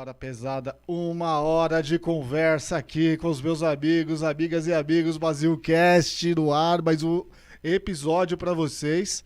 Senhora pesada, 1 hora de conversa aqui com os meus amigos, amigas e amigos, Brasilcast no ar, mais um episódio para vocês.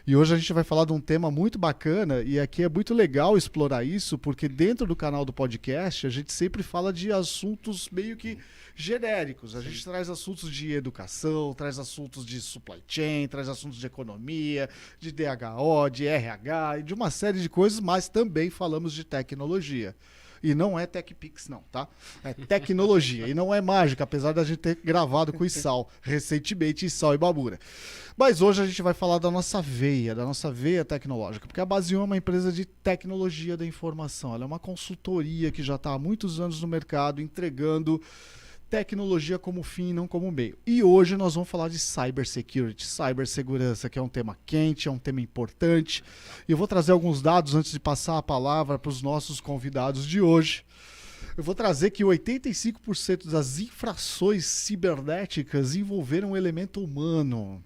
E hoje a gente vai falar de um tema muito bacana e aqui é muito legal explorar isso, porque dentro do canal do podcast a gente sempre fala de assuntos meio que genéricos. A gente traz assuntos de educação, traz assuntos de supply chain, traz assuntos de economia, de DHO, de RH e de uma série de coisas, mas também falamos de tecnologia. E não é TechPix, não, tá? É tecnologia. E não é mágica, apesar da gente ter gravado com o Issal recentemente, Issal e Babura. Mas hoje a gente vai falar da nossa veia tecnológica, porque a Base1 é uma empresa de tecnologia da informação. Ela é uma consultoria que já está há muitos anos no mercado, entregando tecnologia como fim e não como meio. E hoje nós vamos falar de cybersecurity, cibersegurança, que é um tema quente, é um tema importante. E eu vou trazer alguns dados antes de passar a palavra para os nossos convidados de hoje. Eu vou trazer que 85% das infrações cibernéticas envolveram um elemento humano.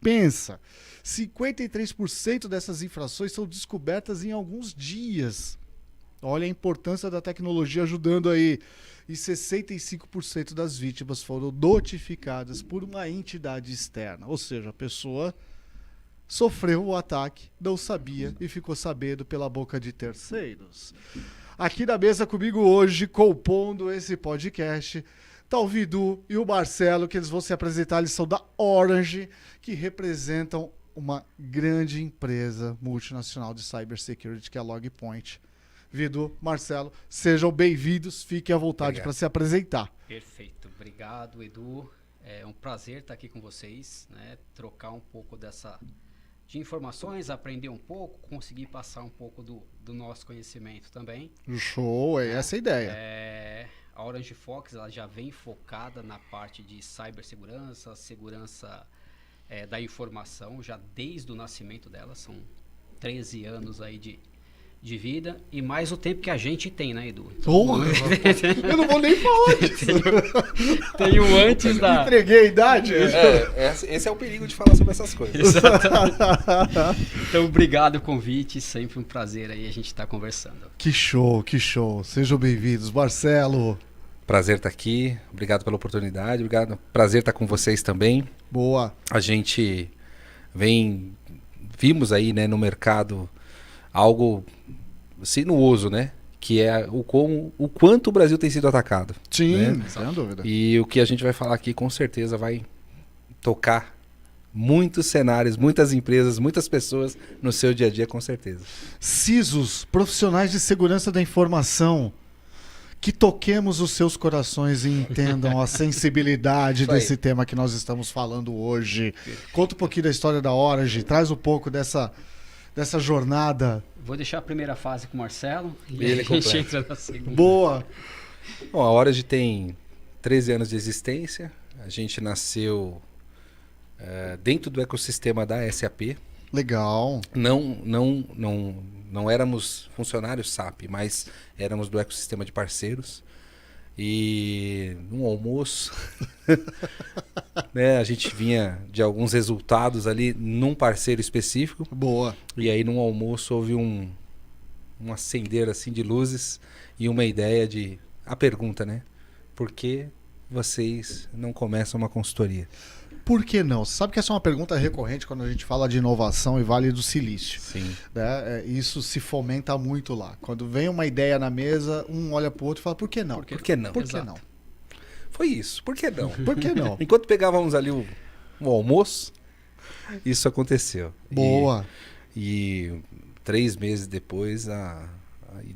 Pensa, 53% dessas infrações são descobertas em alguns dias. Olha a importância da tecnologia ajudando aí. E 65% das vítimas foram notificadas por uma entidade externa. Ou seja, a pessoa sofreu o ataque, não sabia e ficou sabendo pela boca de terceiros. Aqui na mesa comigo hoje, compondo esse podcast, tá o Vidu e o Marcelo, que eles vão se apresentar. Eles são da Orange, que representam uma grande empresa multinacional de cybersecurity, que é a LogPoint. Vidu, Marcelo, sejam bem-vindos, fiquem à vontade para se apresentar. Perfeito, obrigado, Edu. É um prazer estar aqui com vocês, né? Trocar um pouco de informações, aprender um pouco, conseguir passar um pouco do nosso conhecimento também. Show, é essa a ideia. A Orange Fox ela já vem focada na parte de cibersegurança, segurança da informação, já desde o nascimento dela, são 13 anos aí de vida e mais o tempo que a gente tem, né, Edu? Eu não vou nem falar disso. Tem o antes da... Entreguei a idade. Esse é o perigo de falar sobre essas coisas. Exatamente. Então, obrigado o convite, sempre um prazer aí a gente estar conversando. Que show, que show. Sejam bem-vindos. Marcelo. Prazer estar aqui, obrigado pela oportunidade, prazer estar com vocês também. Boa. A gente vimos aí, né, no mercado algo sinuoso, né? Que é o quanto o Brasil tem sido atacado. Sim, né? sem dúvida. E o que a gente vai falar aqui com certeza vai tocar muitos cenários, muitas empresas, muitas pessoas no seu dia a dia, com certeza. CISOs, profissionais de segurança da informação, que toquemos os seus corações e entendam a sensibilidade desse tema que nós estamos falando hoje. Conta um pouquinho da história da Orange, traz um pouco dessa jornada. Vou deixar a primeira fase com o Marcelo e ele a gente entra na segunda. Boa! Bom, a Orange tem 13 anos de existência. A gente nasceu dentro do ecossistema da SAP. Legal. Não éramos funcionários SAP, mas éramos do ecossistema de parceiros. E num almoço, né, a gente vinha de alguns resultados ali num parceiro específico. Boa. E aí num almoço houve um acender assim de luzes e uma ideia a pergunta, né? Por que vocês não começam uma consultoria? Por que não? Você sabe que essa é uma pergunta recorrente quando a gente fala de inovação e Vale do Silício. Sim. Né? Isso se fomenta muito lá. Quando vem uma ideia na mesa, um olha pro outro e fala, por que não? Por que não? Por que não? Foi isso, por que não? Por que não? Enquanto pegávamos ali o almoço, isso aconteceu. Boa. E 3 meses depois,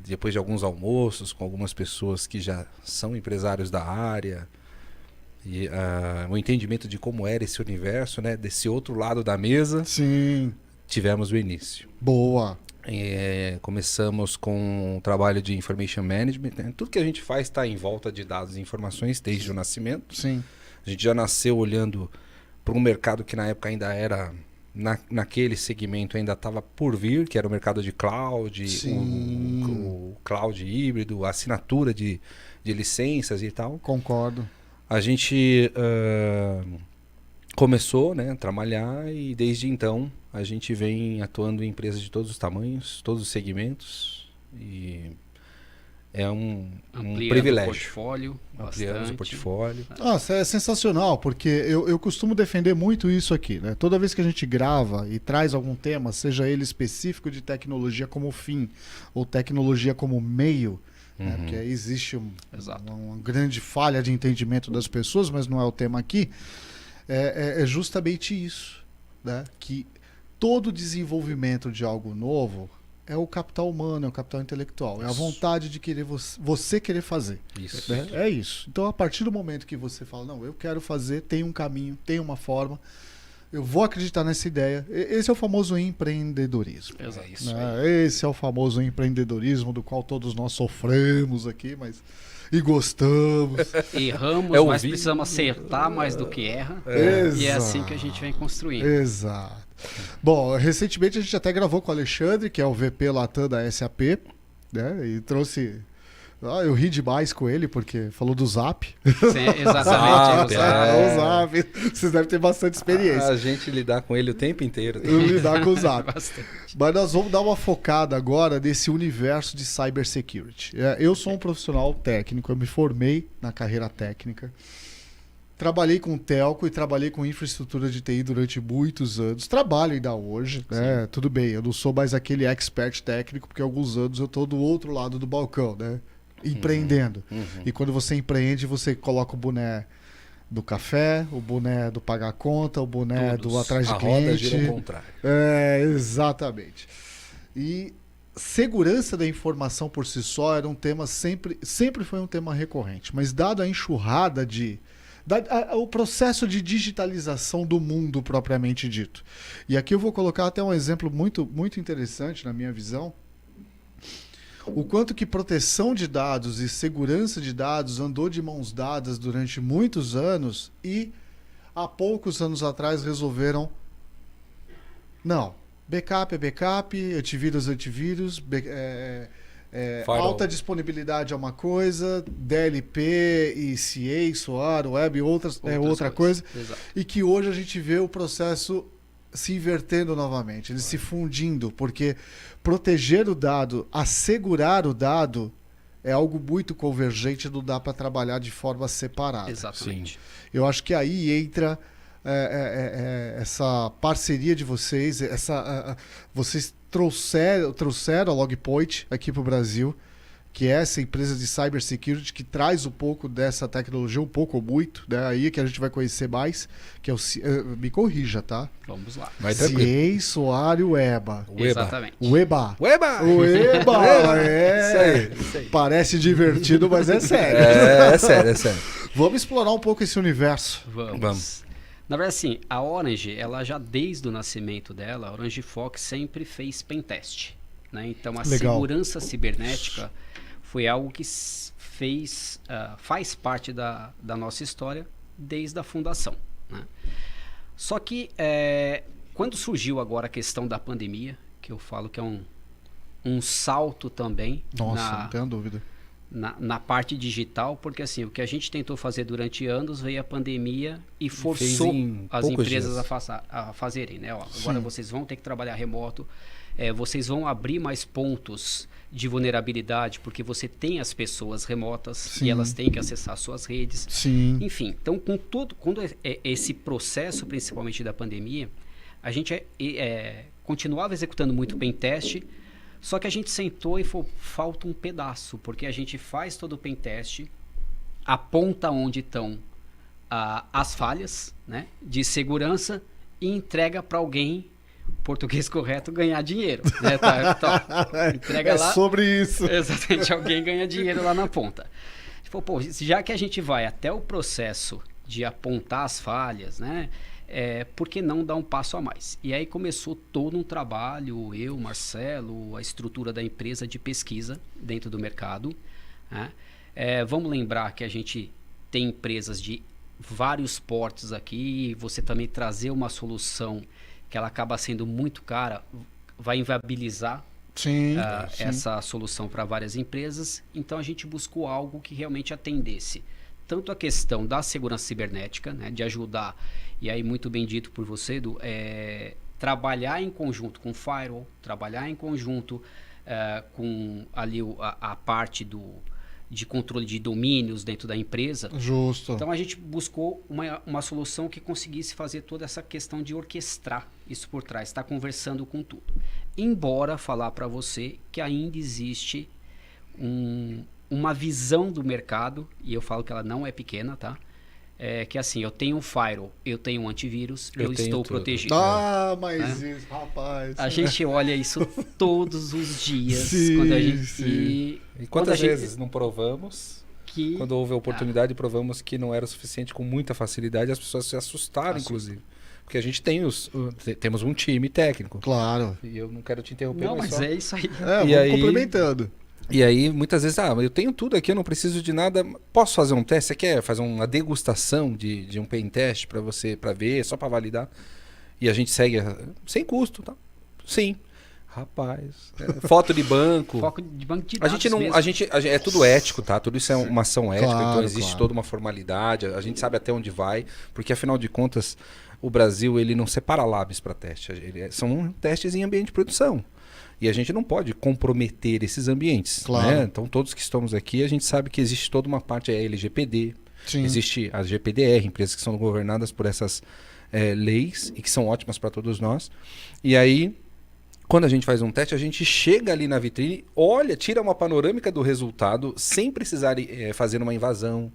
depois de alguns almoços com algumas pessoas que já são empresários da área, e o entendimento de como era esse universo, né, desse outro lado da mesa, sim, tivemos o início. Boa. Começamos com um trabalho de information management, né? Tudo que a gente faz está em volta de dados e informações desde o nascimento. Sim. A gente já nasceu olhando para um mercado que na época ainda era, naquele segmento ainda estava por vir, que era o mercado de cloud, o cloud híbrido, a assinatura de licenças e tal. Concordo. A gente começou, né, a trabalhar e desde então a gente vem atuando em empresas de todos os tamanhos, todos os segmentos e é um Ampliando privilégio. o portfólio, Ampliamos bastante. o portfólio. Nossa, é sensacional, porque eu costumo defender muito isso aqui, né? Toda vez que a gente grava e traz algum tema, seja ele específico de tecnologia como fim ou tecnologia como meio, né? Porque aí existe Exato. uma grande falha de entendimento das pessoas, mas não é o tema aqui, é justamente isso, né? Que todo desenvolvimento de algo novo é o capital humano, é o capital intelectual, é a Isso. vontade de querer você querer fazer. Isso. Né? É isso. Então, a partir do momento que você fala, não, eu quero fazer, tem um caminho, tem uma forma, eu vou acreditar nessa ideia. Esse é o famoso empreendedorismo. Exato. É isso aí. Né? Esse é o famoso empreendedorismo do qual todos nós sofremos aqui, mas e gostamos. Erramos, É o mas vídeo. precisamos acertar mais do que erra. É. E é assim que a gente vem construindo. Exato. Bom, recentemente a gente até gravou com o Alexandre, que é o VP Latam da SAP, né? E trouxe. Eu ri demais com ele, porque falou do Zap. Sim, exatamente. É. O Zap. Vocês devem ter bastante experiência. A gente lidar com ele o tempo inteiro. Eu lidar com o Zap. Bastante. Mas nós vamos dar uma focada agora nesse universo de cybersecurity. Eu sou um profissional técnico, eu me formei na carreira técnica. Trabalhei com telco e trabalhei com infraestrutura de TI durante muitos anos. Trabalho ainda hoje, né? Tudo bem, eu não sou mais aquele expert técnico, porque há alguns anos eu estou do outro lado do balcão, né? Empreendendo. E quando você empreende, você coloca o boné do café, o boné do pagar conta, o boné Todos. do atrás de A roda gira cliente. ao contrário. Exatamente. E segurança da informação por si só era um tema sempre foi um tema recorrente, mas dado a enxurrada o processo de digitalização do mundo propriamente dito. E aqui eu vou colocar até um exemplo muito, muito interessante na minha visão. O quanto que proteção de dados e segurança de dados andou de mãos dadas durante muitos anos e há poucos anos atrás resolveram não, backup é backup, antivírus é antivírus, alta disponibilidade é uma coisa, DLP e CA, SOAR, Web é outra coisa. Exato. E que hoje a gente vê o processo se invertendo novamente, ele se fundindo, porque proteger o dado, assegurar o dado é algo muito convergente, não dá para trabalhar de forma separada. Exatamente. Eu acho que aí entra essa parceria de vocês, vocês trouxeram a Logpoint aqui para o Brasil, que é essa empresa de cybersecurity que traz um pouco dessa tecnologia, um pouco ou muito, né? Aí que a gente vai conhecer mais, que é o me corrija, tá? Vamos lá. Vai tranquilo. CA, SOAR e Weba. Exatamente. Weba. Ueba! Weba! Isso aí. Parece divertido, mas é sério. É sério, é sério. Vamos explorar um pouco esse universo. Vamos. Na verdade, assim, a Orange, ela já desde o nascimento dela, a Orange Fox sempre fez pentest. Né? Então, a Legal. segurança cibernética foi algo que faz parte da nossa história desde a fundação. Né? Só que, quando surgiu agora a questão da pandemia, que eu falo que é um salto também Nossa, não tenho dúvida. na parte digital, porque assim, o que a gente tentou fazer durante anos, veio a pandemia e forçou as empresas a fazerem, né? Ó, agora vocês vão ter que trabalhar remoto, vocês vão abrir mais pontos de vulnerabilidade, porque você tem as pessoas remotas e elas têm que acessar suas redes. Sim. Enfim, então quando esse processo, principalmente da pandemia, a gente continuava executando muito pentest. Só que a gente sentou e falou, falta um pedaço, porque a gente faz todo o pentest, aponta onde estão as falhas, né, de segurança e entrega para alguém, português correto, ganhar dinheiro. Né? Entrega lá. Sobre isso. Exatamente, alguém ganha dinheiro lá na ponta. A gente falou, pô, já que a gente vai até o processo de apontar as falhas, né? Por que não dar um passo a mais? E aí começou todo um trabalho, eu, Marcelo, a estrutura da empresa de pesquisa dentro do mercado. Né? Vamos lembrar que a gente tem empresas de vários portes aqui, você também trazer uma solução que ela acaba sendo muito cara, vai inviabilizar essa solução para várias empresas. Então a gente buscou algo que realmente atendesse tanto a questão da segurança cibernética, né, de ajudar, e aí muito bem dito por você, Edu, trabalhar em conjunto com firewall, trabalhar em conjunto com ali a parte de controle de domínios dentro da empresa. Justo. Então a gente buscou uma solução que conseguisse fazer toda essa questão de orquestrar isso por trás, estar conversando com tudo. Embora falar para você que ainda existe uma visão do mercado, e eu falo que ela não é pequena, tá? Que assim, eu tenho um firewall, eu tenho um antivírus, eu estou tudo. protegido. Mas isso, rapaz. A gente olha isso todos os dias. Sim, Quando a gente, sim. E quantas gente- vezes não provamos? que Quando houve a oportunidade, provamos que não era suficiente com muita facilidade. As pessoas se assustaram, inclusive. Porque a gente temos um time técnico. Claro. E eu não quero te interromper, Não, mas só... é isso aí. Vamos aí- complementando. E aí, muitas vezes, eu tenho tudo aqui, eu não preciso de nada. Posso fazer um teste? Você quer fazer uma degustação de um pen test para ver, só para validar? E a gente segue sem custo, tá? Sim. Rapaz. Foto de banco. Foco de banco de A dados gente não, mesmo. a gente é tudo ético, tá? Tudo isso é uma ação ética, Claro, então existe claro. toda uma formalidade, a gente sabe até onde vai, porque afinal de contas, o Brasil ele não separa labs para teste, são testes em ambiente de produção. E a gente não pode comprometer esses ambientes. Claro. Né? Então, todos que estamos aqui, a gente sabe que existe toda uma parte, a LGPD, Sim. existe a GPDR, empresas que são governadas por essas leis e que são ótimas para todos nós. E aí, quando a gente faz um teste, a gente chega ali na vitrine, olha, tira uma panorâmica do resultado sem precisar fazer uma invasão.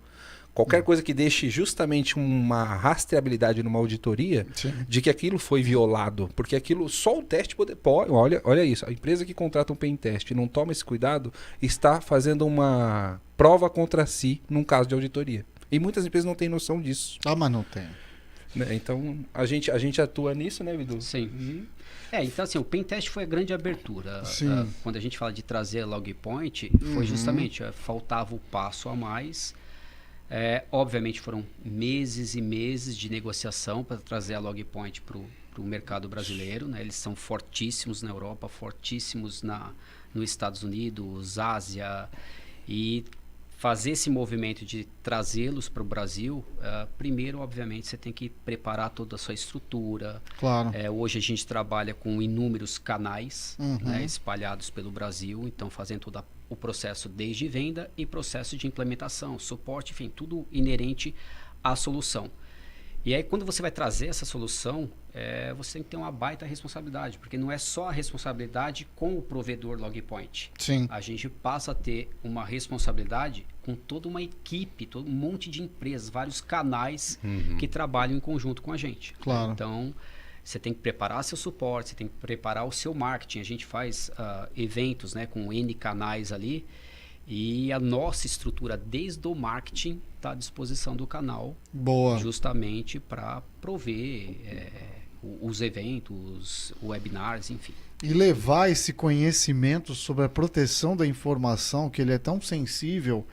Qualquer coisa que deixe justamente uma rastreabilidade numa auditoria Sim. de que aquilo foi violado. Porque aquilo, só o teste pode. Olha isso, a empresa que contrata um pen teste e não toma esse cuidado está fazendo uma prova contra si num caso de auditoria. E muitas empresas não têm noção disso. Mas não tem. Né? Então, a gente atua nisso, né, Vidu? Sim. Então assim, o Pentest foi a grande abertura. Sim. Quando a gente fala de trazer a Logpoint, foi justamente, faltava o passo a mais. Obviamente foram meses e meses de negociação para trazer a Logpoint para o mercado brasileiro. Né? Eles são fortíssimos na Europa, fortíssimos nos Estados Unidos, Ásia. E fazer esse movimento de trazê-los para o Brasil, primeiro, obviamente, você tem que preparar toda a sua estrutura. Claro. Hoje a gente trabalha com inúmeros canais, né, espalhados pelo Brasil, então fazendo todo o processo desde venda e processo de implementação, suporte, enfim, tudo inerente à solução. E aí quando você vai trazer essa solução, você tem que ter uma baita responsabilidade, porque não é só a responsabilidade com o provedor Logpoint. Sim. A gente passa a ter uma responsabilidade com toda uma equipe, todo um monte de empresas, vários canais que trabalham em conjunto com a gente. Claro. Então, você tem que preparar seu suporte, você tem que preparar o seu marketing. A gente faz eventos, né, com N canais ali, e a nossa estrutura desde o marketing está à disposição do canal, Boa. justamente para prover os eventos, webinars, enfim. E levar esse conhecimento sobre a proteção da informação, que ele é tão sensível.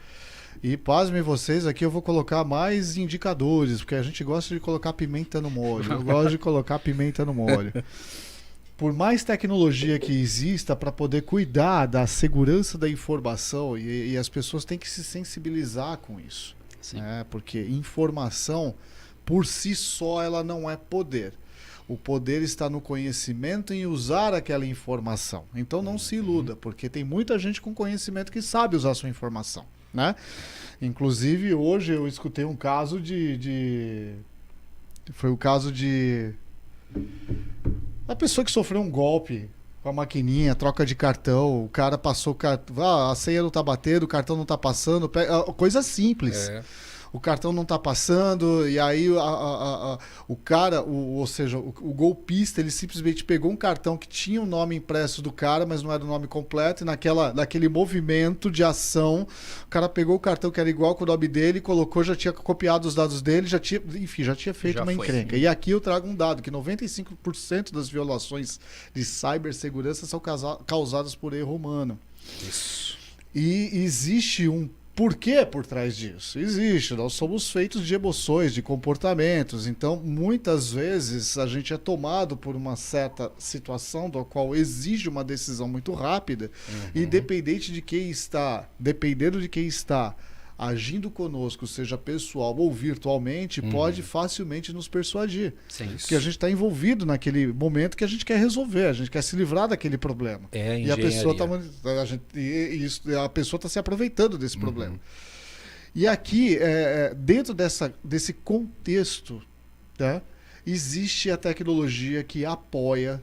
E pasmem vocês, aqui eu vou colocar mais indicadores, porque a gente gosta de colocar pimenta no molho. Eu gosto de colocar pimenta no molho. Por mais tecnologia que exista para poder cuidar da segurança da informação, e as pessoas têm que se sensibilizar com isso. Sim. Porque informação, por si só, ela não é poder. O poder está no conhecimento em usar aquela informação. Então não se iluda, porque tem muita gente com conhecimento que sabe usar a sua informação. Né? Inclusive, hoje eu escutei um caso foi o caso de a pessoa que sofreu um golpe com a maquininha, troca de cartão, o cara passou o cartão, a senha não tá batendo, o cartão não tá passando, coisa simples. O cartão não tá passando, e aí o cara, ou seja, o golpista, ele simplesmente pegou um cartão que tinha o nome impresso do cara, mas não era o nome completo, e naquele movimento de ação, o cara pegou o cartão que era igual com o nome dele, colocou, já tinha copiado os dados dele, já tinha feito uma encrenca. E aqui eu trago um dado, que 95% das violações de cibersegurança são causadas por erro humano. Isso. E existe um porquê por trás disso? Existe. Nós somos feitos de emoções, de comportamentos. Então, muitas vezes, a gente é tomado por uma certa situação da qual exige uma decisão muito rápida. E dependendo de quem está agindo conosco, seja pessoal ou virtualmente, pode facilmente nos persuadir. Sim. Porque a gente está envolvido naquele momento que a gente quer resolver, a gente quer se livrar daquele problema. É E a pessoa engenharia. a pessoa está se aproveitando desse problema. E aqui, dentro desse contexto, tá, existe a tecnologia que apoia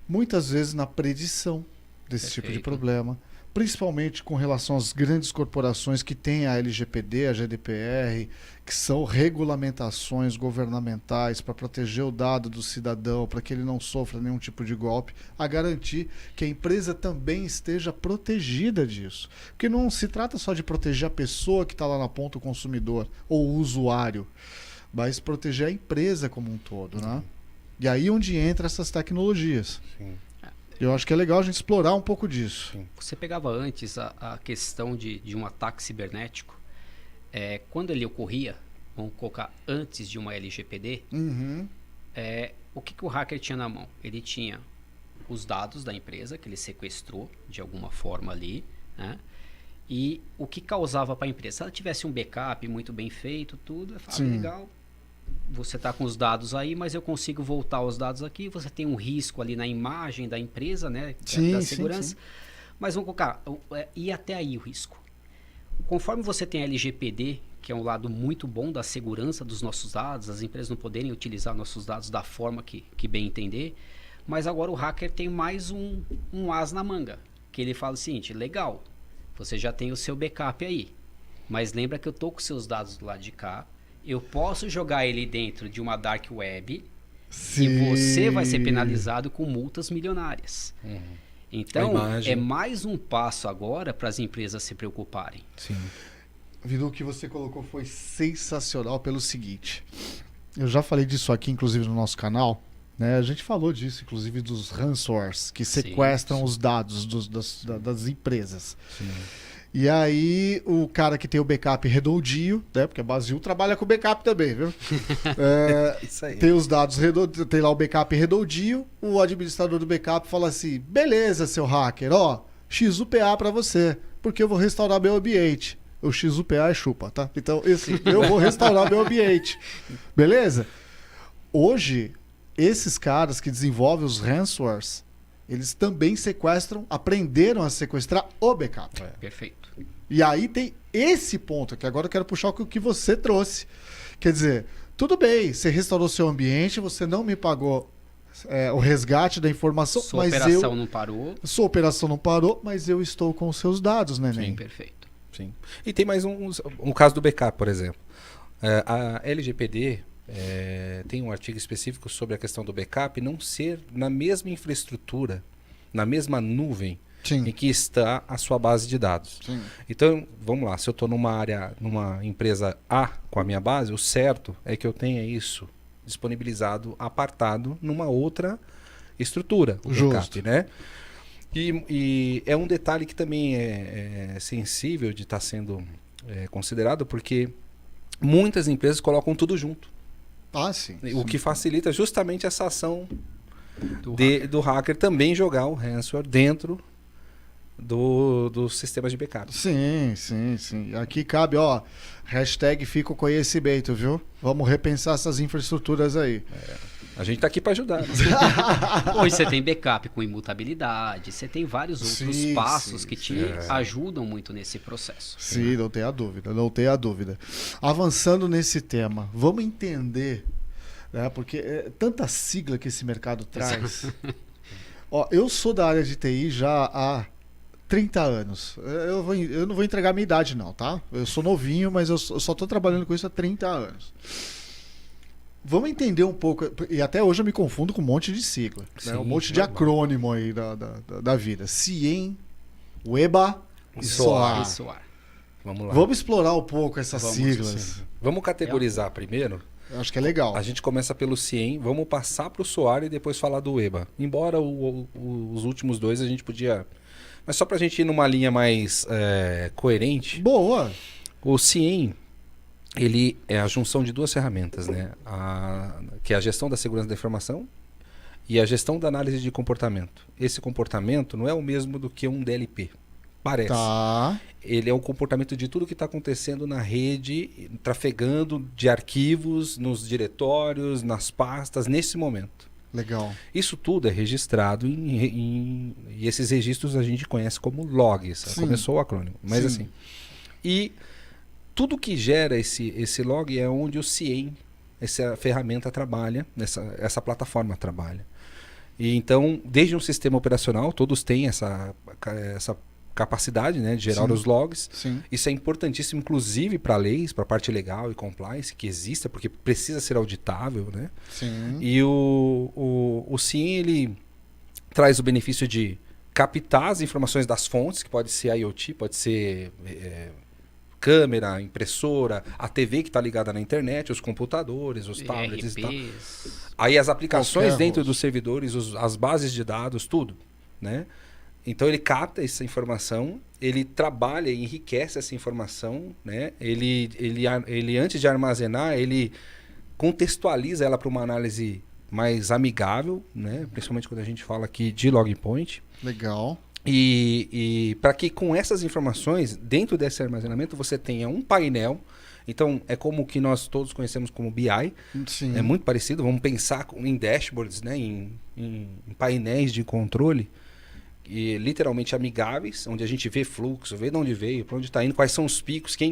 muitas vezes na predição desse tipo de problema, principalmente com relação às grandes corporações que têm a LGPD, a GDPR, que são regulamentações governamentais para proteger o dado do cidadão, para que ele não sofra nenhum tipo de golpe, a garantir que a empresa também esteja protegida disso. Porque não se trata só de proteger a pessoa que está lá na ponta, o consumidor ou o usuário, mas proteger a empresa como um todo, né? E aí onde entra essas tecnologias. Sim. Eu acho que é legal a gente explorar um pouco disso. Sim. Você pegava antes a questão de um ataque cibernético, quando ele ocorria, vamos colocar antes de uma LGPD, o que o hacker tinha na mão? Ele tinha os dados da empresa que ele sequestrou de alguma forma ali, né? E o que causava para a empresa? Se ela tivesse um backup muito bem feito, tudo, eu falava, legal, você está com os dados aí, mas eu consigo voltar os dados aqui, você tem um risco ali na imagem da empresa, né, da segurança, sim. Mas vamos colocar, e até aí o risco. Conforme você tem a LGPD, que é um lado muito bom da segurança dos nossos dados, as empresas não poderem utilizar nossos dados da forma que bem entender, mas agora o hacker tem mais um as na manga, que ele fala o seguinte, legal, você já tem o seu backup aí, mas lembra que eu estou com seus dados do lado de cá, eu posso jogar ele dentro de uma dark web e você vai ser penalizado com multas milionárias. Então, é mais um passo agora para as empresas se preocuparem. Sim. Vidu, o que você colocou foi sensacional pelo seguinte. Eu já falei disso aqui, inclusive, no nosso canal. Né? A gente falou disso, inclusive, dos ransomwares que sequestram os dados das empresas. Sim. E aí, o cara que tem o backup redondio, né? Porque a Basil trabalha com backup também, viu? Isso aí. Tem os dados redondios, tem lá o backup redondio, o administrador do backup fala assim, beleza, seu hacker, ó, XUPA pra você, porque eu vou restaurar meu ambiente. O XUPA é chupa, tá? Então, eu vou restaurar meu ambiente. Beleza? Hoje, esses caras que desenvolvem os ransomwares, eles também aprenderam a sequestrar o backup. Perfeito. E aí tem esse ponto, que agora eu quero puxar o que você trouxe. Quer dizer, tudo bem, você restaurou seu ambiente, você não me pagou o resgate da informação, Sua operação não parou. Sua operação não parou, mas eu estou com os seus dados, né, Neném? Sim, perfeito. Sim. E tem mais um caso do backup, por exemplo. A LGPD tem um artigo específico sobre a questão do backup não ser na mesma infraestrutura, na mesma nuvem em que está a sua base de dados. Sim. Então, vamos lá, se eu estou numa empresa A com a minha base, o certo é que eu tenha isso disponibilizado, apartado numa outra estrutura, o backup, né? E é um detalhe que também é sensível de estar sendo considerado, porque muitas empresas colocam tudo junto. Sim. O que facilita justamente essa ação do hacker também jogar o ransomware dentro dos sistemas de backup. Sim. Aqui cabe, hashtag fica o conhecimento, viu? Vamos repensar essas infraestruturas aí. A gente tá aqui para ajudar. Hoje você tem backup com imutabilidade, você tem vários outros passos que te ajudam muito nesse processo. Sim, não tenha dúvida. Avançando nesse tema, vamos entender, né, porque é tanta sigla que esse mercado traz. Eu sou da área de TI já há 30 anos. Eu não vou entregar a minha idade não, tá? Eu sou novinho, mas eu só estou trabalhando com isso há 30 anos. Vamos entender um pouco, e até hoje eu me confundo com um monte de sigla, né? Um monte de acrônimo aí da vida. CIEM, WEBA e SOAR. Vamos lá. Vamos explorar um pouco essas siglas. Vamos categorizar primeiro. Acho que é legal. A gente começa pelo CIEM, vamos passar para o SOAR e depois falar do WEBA. Embora os últimos dois a gente podia... Mas só para a gente ir numa linha mais coerente. Boa! O CIEM... ele é a junção de duas ferramentas, né? Que é a gestão da segurança da informação e a gestão da análise de comportamento. Esse comportamento não é o mesmo do que um DLP. parece. Tá. Ele é o comportamento de tudo que está acontecendo na rede, trafegando de arquivos, nos diretórios, nas pastas, nesse momento. Legal. Isso tudo é registrado e esses registros a gente conhece como logs. Sim. Começou o acrônimo. Mas Sim. assim. E tudo que gera esse log é onde o CIEM, essa ferramenta trabalha, essa plataforma trabalha. E então, desde um sistema operacional, todos têm essa capacidade, né, de gerar Sim. os logs. Sim. Isso é importantíssimo, inclusive para leis, para a parte legal e compliance, que exista, porque precisa ser auditável, né? Sim. E o CIEM, ele traz o benefício de captar as informações das fontes, que pode ser IoT, pode ser câmera, impressora, a TV que está ligada na internet, os computadores, os tablets e tal. Aí as aplicações Qualquer dentro host. dos servidores, as bases de dados, tudo, né? Então ele capta essa informação, ele trabalha e enriquece essa informação, né? Ele antes de armazenar, ele contextualiza ela para uma análise mais amigável, né? Principalmente quando a gente fala aqui de log point. Legal. E para que com essas informações, dentro desse armazenamento, você tenha um painel. Então, é como o que nós todos conhecemos como BI. Sim. É muito parecido. Vamos pensar em dashboards, né? em painéis de controle. E literalmente amigáveis, onde a gente vê fluxo, vê de onde veio, para onde está indo, quais são os picos, que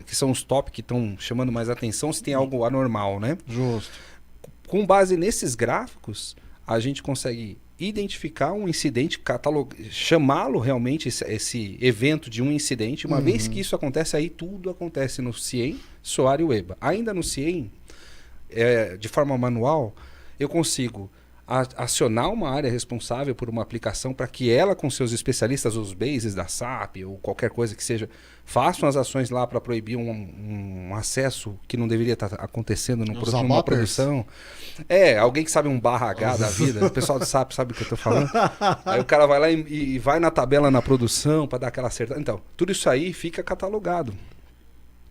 são os top que estão chamando mais atenção, se tem algo anormal, né? Justo. Com base nesses gráficos, a gente consegue identificar um incidente, chamá-lo realmente, esse evento de um incidente. Uma vez que isso acontece, aí tudo acontece no CIEM, SOAR e UEBA. Ainda no CIEM, de forma manual, eu consigo acionar uma área responsável por uma aplicação para que ela, com seus especialistas, os bases da SAP ou qualquer coisa que seja, façam as ações lá para proibir um acesso que não deveria estar acontecendo numa produção. Alguém que sabe um /H da vida, o pessoal do SAP sabe o que eu estou falando. Aí o cara vai lá e vai na tabela na produção para dar aquela acertada. Então, tudo isso aí fica catalogado,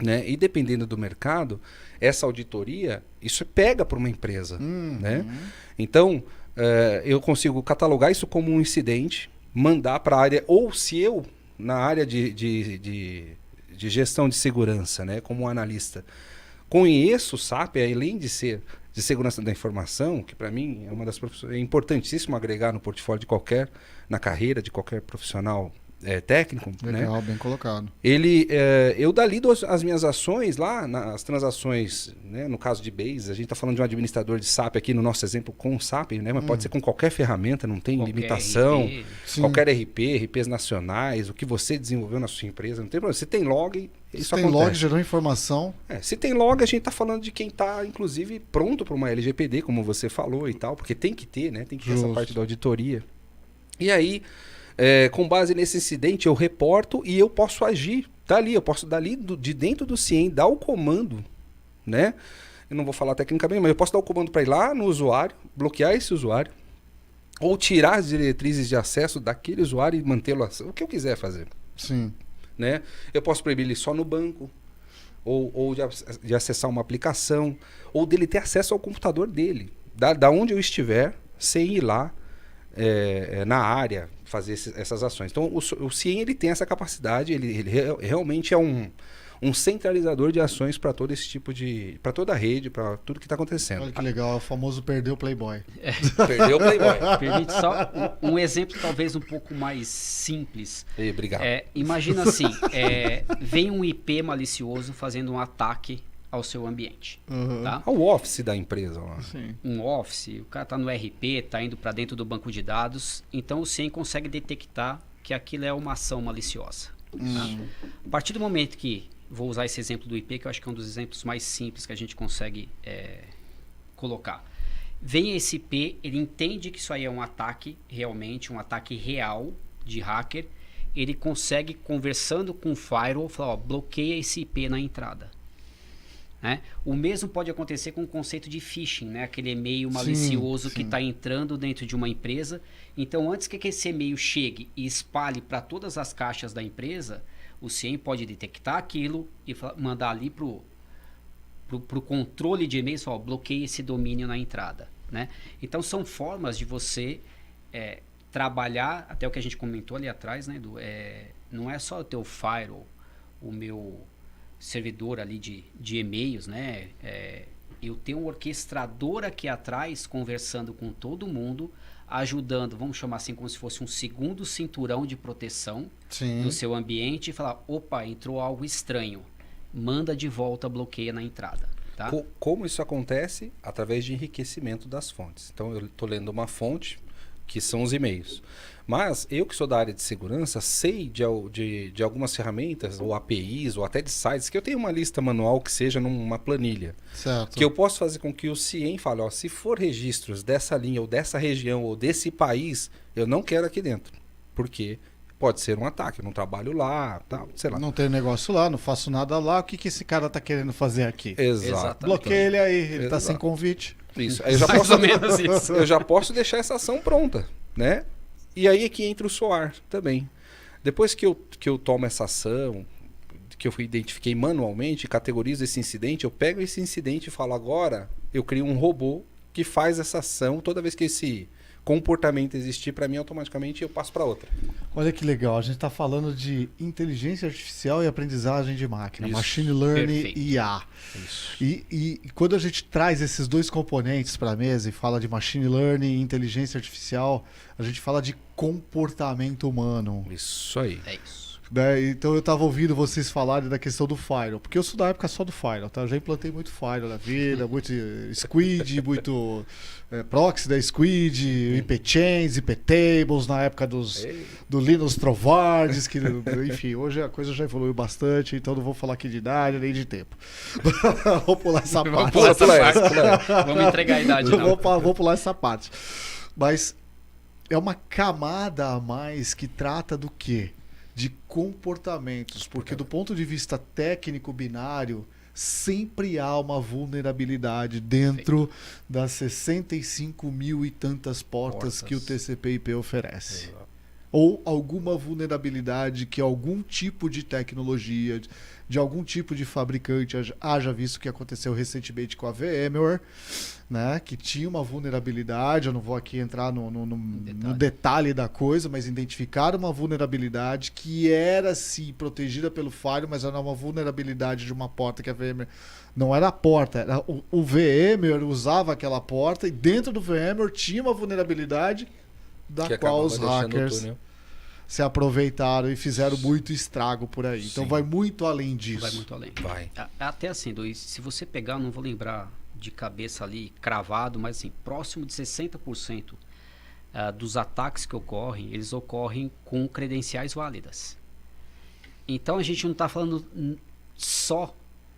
né? E dependendo do mercado, essa auditoria, isso pega para uma empresa, né? Então, eu consigo catalogar isso como um incidente, mandar para a área, ou se eu, na área de gestão de segurança, né, como um analista, conheço o SAP, além de ser de segurança da informação, que para mim é uma das profissões, é importantíssimo agregar no portfólio na carreira de qualquer profissional técnico. Legal, né? bem colocado. Eu dalido as minhas ações lá, nas transações, né? No caso de Base, a gente está falando de um administrador de SAP aqui no nosso exemplo com o SAP, né? Mas pode ser com qualquer ferramenta, não tem limitação. Qualquer RPs nacionais, o que você desenvolveu na sua empresa, não tem problema. Se tem log, isso acontece. Se tem log, gerou informação. Se tem log, a gente está falando de quem está, inclusive, pronto para uma LGPD, como você falou e tal, porque tem que ter, né? Tem que ter essa parte da auditoria. E aí, com base nesse incidente, eu reporto e eu posso agir dali. Eu posso de dentro do CIEM dar o comando, né? Eu não vou falar tecnicamente, mas eu posso dar o comando para ir lá no usuário, bloquear esse usuário, ou tirar as diretrizes de acesso daquele usuário e mantê-lo, o que eu quiser fazer. Sim. Né? Eu posso proibir ele só no banco, ou de acessar uma aplicação, ou dele ter acesso ao computador dele, da onde eu estiver, sem ir lá na área fazer essas ações. Então o CIEM, ele tem essa capacidade, ele realmente é um centralizador de ações para todo esse tipo para toda a rede, para tudo que está acontecendo. Olha que legal, é o famoso perdeu o Playboy. Perdeu o Playboy. Permite só um exemplo talvez um pouco mais simples. Obrigado. Imagina assim, vem um IP malicioso fazendo um ataque ao seu ambiente. Tá? Ao office da empresa lá. Sim. Um office, o cara está no RP, está indo para dentro do banco de dados, então o CIEM consegue detectar que aquilo é uma ação maliciosa. Tá? A partir do momento que, vou usar esse exemplo do IP, que eu acho que é um dos exemplos mais simples que a gente consegue colocar. Vem esse IP, ele entende que isso aí é um ataque realmente, um ataque real de hacker, ele consegue, conversando com o firewall, falar, bloqueia esse IP na entrada. Né? O mesmo pode acontecer com o conceito de phishing, né? Aquele e-mail malicioso que está entrando dentro de uma empresa. Então, antes que esse e-mail chegue e espalhe para todas as caixas da empresa, o CIEM pode detectar aquilo e mandar ali para o controle de e-mails, bloqueie esse domínio na entrada. Né? Então, são formas de você trabalhar, até o que a gente comentou ali atrás, né, não é só o teu firewall, o meu servidor ali de e-mails, né? Eu tenho um orquestrador aqui atrás conversando com todo mundo, ajudando, vamos chamar assim, como se fosse um segundo cinturão de proteção Sim. do seu ambiente e falar, opa, entrou algo estranho, manda de volta, bloqueia na entrada. Tá? Como isso acontece? Através de enriquecimento das fontes. Então, eu estou lendo uma fonte, que são os e-mails. Mas eu que sou da área de segurança, sei de algumas ferramentas, ou APIs, ou até de sites, que eu tenho uma lista manual que seja numa planilha. Certo. Que eu posso fazer com que o CIEM fale, ó, se for registros dessa linha, ou dessa região, ou desse país, eu não quero aqui dentro. Porque pode ser um ataque, eu não trabalho lá, tal, sei lá. Não tem negócio lá, não faço nada lá. O que esse cara tá querendo fazer aqui? Exato. Bloqueia ele aí, ele tá Exato. sem convite. Isso. Aí eu já Mais posso, ou menos isso. eu já posso deixar essa ação pronta, né? E aí é que entra o SOAR também. Depois que eu tomo essa ação, que eu identifiquei manualmente, categorizo esse incidente, eu pego esse incidente e falo, agora eu crio um robô que faz essa ação toda vez que esse comportamento existir para mim, automaticamente eu passo para outra. Olha que legal, a gente está falando de inteligência artificial e aprendizagem de máquina, Isso. machine learning Perfeito. e IA. Isso. E quando a gente traz esses dois componentes para a mesa e fala de machine learning e inteligência artificial, a gente fala de comportamento humano. Isso aí. É isso. Né? Então eu estava ouvindo vocês falarem da questão do firewall, porque eu sou da época só do firewall, tá? Eu já implantei muito firewall na vida, muito squid, muito proxy da squid, IP chains, IP tables, na época do Linux Trovardes, que, enfim, hoje a coisa já evoluiu bastante, então não vou falar aqui de idade nem de tempo. Vou pular essa Vamos parte. pular essa Pular. parte. Vamos entregar a idade, não. Vou pular essa parte. Mas é uma camada a mais que trata do quê? De comportamentos, porque do ponto de vista técnico binário, sempre há uma vulnerabilidade dentro das 65 mil e tantas portas que o TCP/IP oferece. Exato. Ou alguma vulnerabilidade que algum tipo de tecnologia, de algum tipo de fabricante, haja visto que aconteceu recentemente com a VMware, né, que tinha uma vulnerabilidade, eu não vou aqui entrar no detalhe da coisa, mas identificaram uma vulnerabilidade que era sim protegida pelo firewall, mas era uma vulnerabilidade de uma porta que a VMware não era a porta, era o VMware usava aquela porta e dentro do VMware tinha uma vulnerabilidade da Que qual acabava os deixando o hackers túnel. se aproveitaram e fizeram muito estrago por aí. Então Sim. vai muito além disso. Vai muito além. Vai. Até assim, Luiz, se você pegar, não vou lembrar de cabeça ali, cravado, mas assim, próximo de 60% dos ataques que ocorrem, eles ocorrem com credenciais válidas. Então a gente não está falando só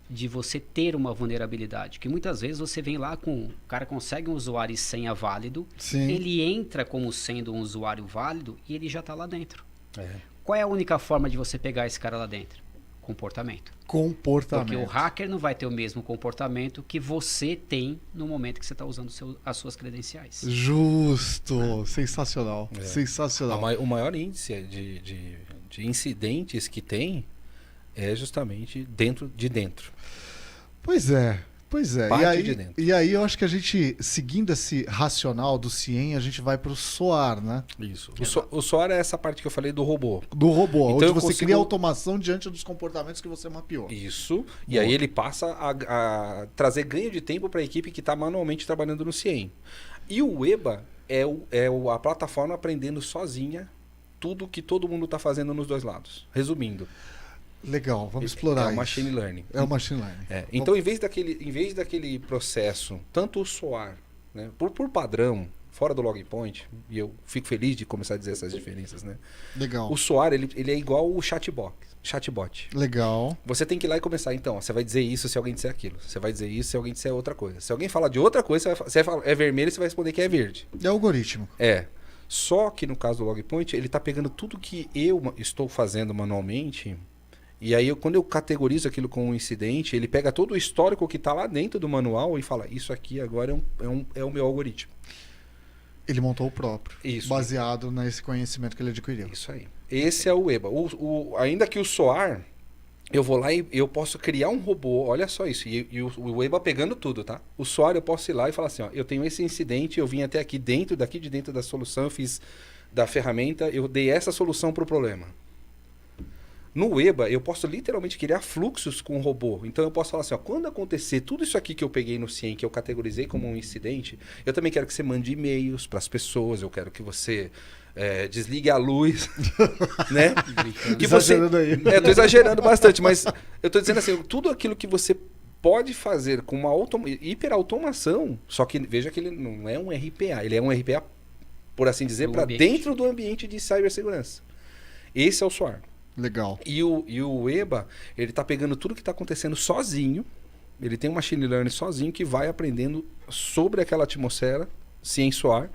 de você ter uma vulnerabilidade, que muitas vezes você vem lá com, o cara consegue um usuário e senha válido, Sim. ele entra como sendo um usuário válido e ele já está lá dentro. É. Qual é a única forma de você pegar esse cara lá dentro? Comportamento. Comportamento. Porque o hacker não vai ter o mesmo comportamento que você tem no momento que você está usando as suas credenciais. Justo. Sensacional. É. Sensacional. O maior índice de incidentes que tem é justamente dentro de dentro. Pois é. Pois é. Parte de dentro. E aí eu acho que a gente, seguindo esse racional do CIEM, a gente vai para o SOAR, né? Isso. O SOAR é essa parte que eu falei do robô. Do robô, Então onde eu você consigo- cria automação diante dos comportamentos que você mapeou. Isso. E Boa. aí ele passa a trazer ganho de tempo para a equipe que está manualmente trabalhando no CIEM. E o EBA é a plataforma aprendendo sozinha tudo que todo mundo está fazendo nos dois lados. Resumindo. Legal, vamos explorar É o isso. machine learning. É o machine learning. É, então, em vez daquele processo, tanto o SOAR, né, por padrão, fora do log point, e eu fico feliz de começar a dizer essas diferenças, né? Legal. O SOAR, ele é igual o chatbot. Legal. Você tem que ir lá e começar, então, você vai dizer isso se alguém disser aquilo. Você vai dizer isso se alguém disser outra coisa. Se alguém falar de outra coisa, você vai falar, é vermelho, você vai responder que é verde. É algoritmo. É. Só que no caso do log point, ele está pegando tudo que eu estou fazendo manualmente. E aí, quando eu categorizo aquilo como um incidente, ele pega todo o histórico que está lá dentro do manual e fala, isso aqui agora é o meu algoritmo. Ele montou o próprio. Isso. Baseado nesse conhecimento que ele adquiriu. Isso aí. Esse é o EBA. Ainda que o SOAR, eu vou lá e eu posso criar um robô, olha só isso, e o EBA pegando tudo, tá? O SOAR eu posso ir lá e falar assim, ó, eu tenho esse incidente, eu vim até aqui de dentro da solução, eu fiz da ferramenta, eu dei essa solução para o problema. No EBA, eu posso literalmente criar fluxos com o robô. Então, eu posso falar assim, ó, quando acontecer tudo isso aqui que eu peguei no CIEM, que eu categorizei como um incidente, eu também quero que você mande e-mails para as pessoas, eu quero que você desligue a luz, né? Que você... Tô exagerando bastante, mas eu tô dizendo assim, tudo aquilo que você pode fazer com uma hiperautomação, só que veja que ele não é um RPA, ele é um RPA, por assim dizer, para dentro do ambiente de cibersegurança. Esse é o SOAR. Legal. E o EBA, ele tá pegando tudo que está acontecendo sozinho, ele tem um machine learning sozinho que vai aprendendo sobre aquela atmosfera, CIEM SOAR,